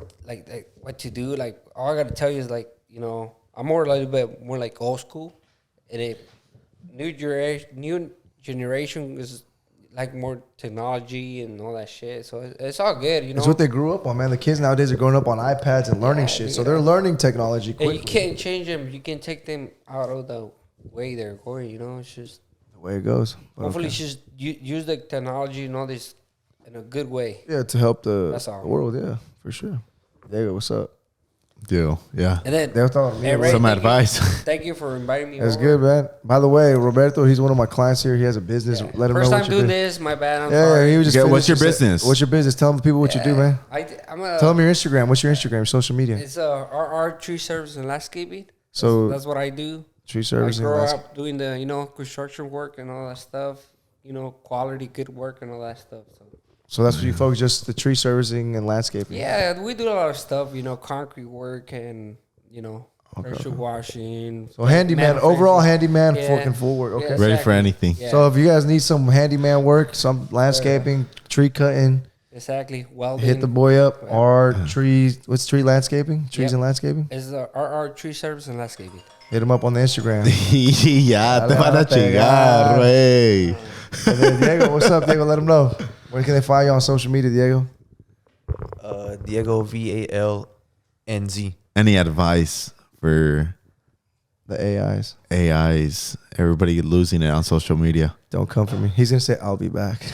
what to do. Like, all I gotta tell you is like, you know, I'm more a little bit more like old school, and new generation is like more technology and all that shit. So it's all good, you know. It's what they grew up on, man. The kids nowadays are growing up on iPads and learning shit. So they're learning technology And quickly. you can't change them. You can take them out of the way they're going. You know, it's just The way it goes. But hopefully, okay. it's just use the technology and all this in a good way. Yeah, to help That's the all. world. Yeah, for sure. Diego, what's up? Deal. Yeah. And then, They were talking to me. Hey, Ray, Some thank you. advice. Thank you for inviting me. That's over. good, man. By the way, Roberto, he's one of my clients here. He has a business. Let him First know time what you doing do. this. My bad. I'm Yeah, sorry. he was just. Okay, finished. what's your He said- business? What's your business? Tell the people what you do, man. I'm a. Tell them your Instagram. What's your Instagram? Social media. It's RR Tree Service and Landscaping. So That's what I do. tree I service. grew up doing the construction work and all that stuff. Quality, good work and all that stuff. So that's what you focus, just the tree servicing and landscaping. Yeah, we do a lot of stuff. Concrete work and pressure washing. So handyman, overall handyman, Yeah. fucking full work. Okay. Yeah. Ready for Exactly. anything. Yeah. So if you guys need some handyman work, some landscaping, tree cutting, Exactly. Welding. hit the boy up. Or trees. What's tree landscaping? Trees Yep. and landscaping. It's the RR Tree Service and Landscaping. Hit him up on the Instagram. Ya te Dale, van a dale, chingar, güey. And then Diego, what's up, Diego? Let him know. Where can they find you on social media, Diego? Diego VALNZ. Any advice for The AIs. AIs? Everybody losing it on social media. Don't come for me. He's gonna say, "I'll be back."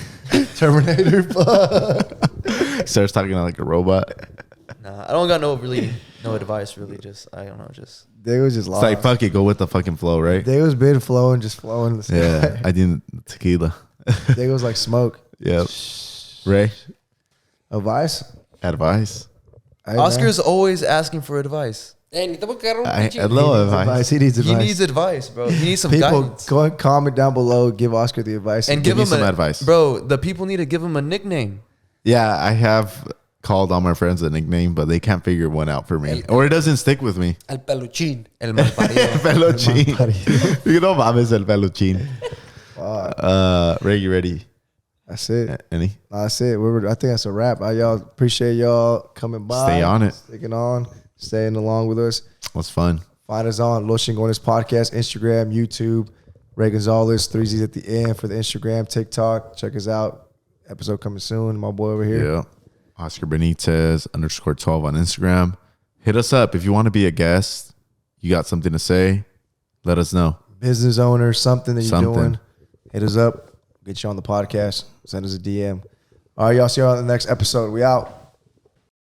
Terminator. Fuck. Starts talking like a robot. Nah, I don't got no advice really. Just I don't know. Just Diego's just It's lost. like fuck it, go with the fucking flow, right? Diego's been flowing, just flowing. Yeah, I did tequila. Diego's like smoke. Yep. Ray, Advice. advice. Hey, Oscar's always asking for advice. Hey, necesitamos que agarrar un I pinche- love man. advice. Advice. He needs advice. He needs advice, bro. He needs some People, guidance. go and comment down below. Give Oscar the advice. And Give give me him some a, advice. bro. The people need to give him a nickname. Yeah, I have called all my friends a nickname, but they can't figure one out for me, or it doesn't stick with me. El peluchín. El malparido. Peluchín. You know, mames el peluchín. Ray, you ready? That's it. Any? That's it. I think that's a wrap. Y'all appreciate y'all coming by. Stay on it. Sticking on. Staying along with us. What's fun? Find us on Los Chingones Podcast, Instagram, YouTube. Ray Gonzalez, 3 Z's at the end for the Instagram, TikTok. Check us out. Episode coming soon. My boy over here. Yeah. Oscar Benitez _12 on Instagram. Hit us up if you want to be a guest. You got something to say? Let us know. Business owner, something that you're Something. doing. Hit us up. Get you on the podcast. Send us a DM. All right, y'all. See you on the next episode. We out.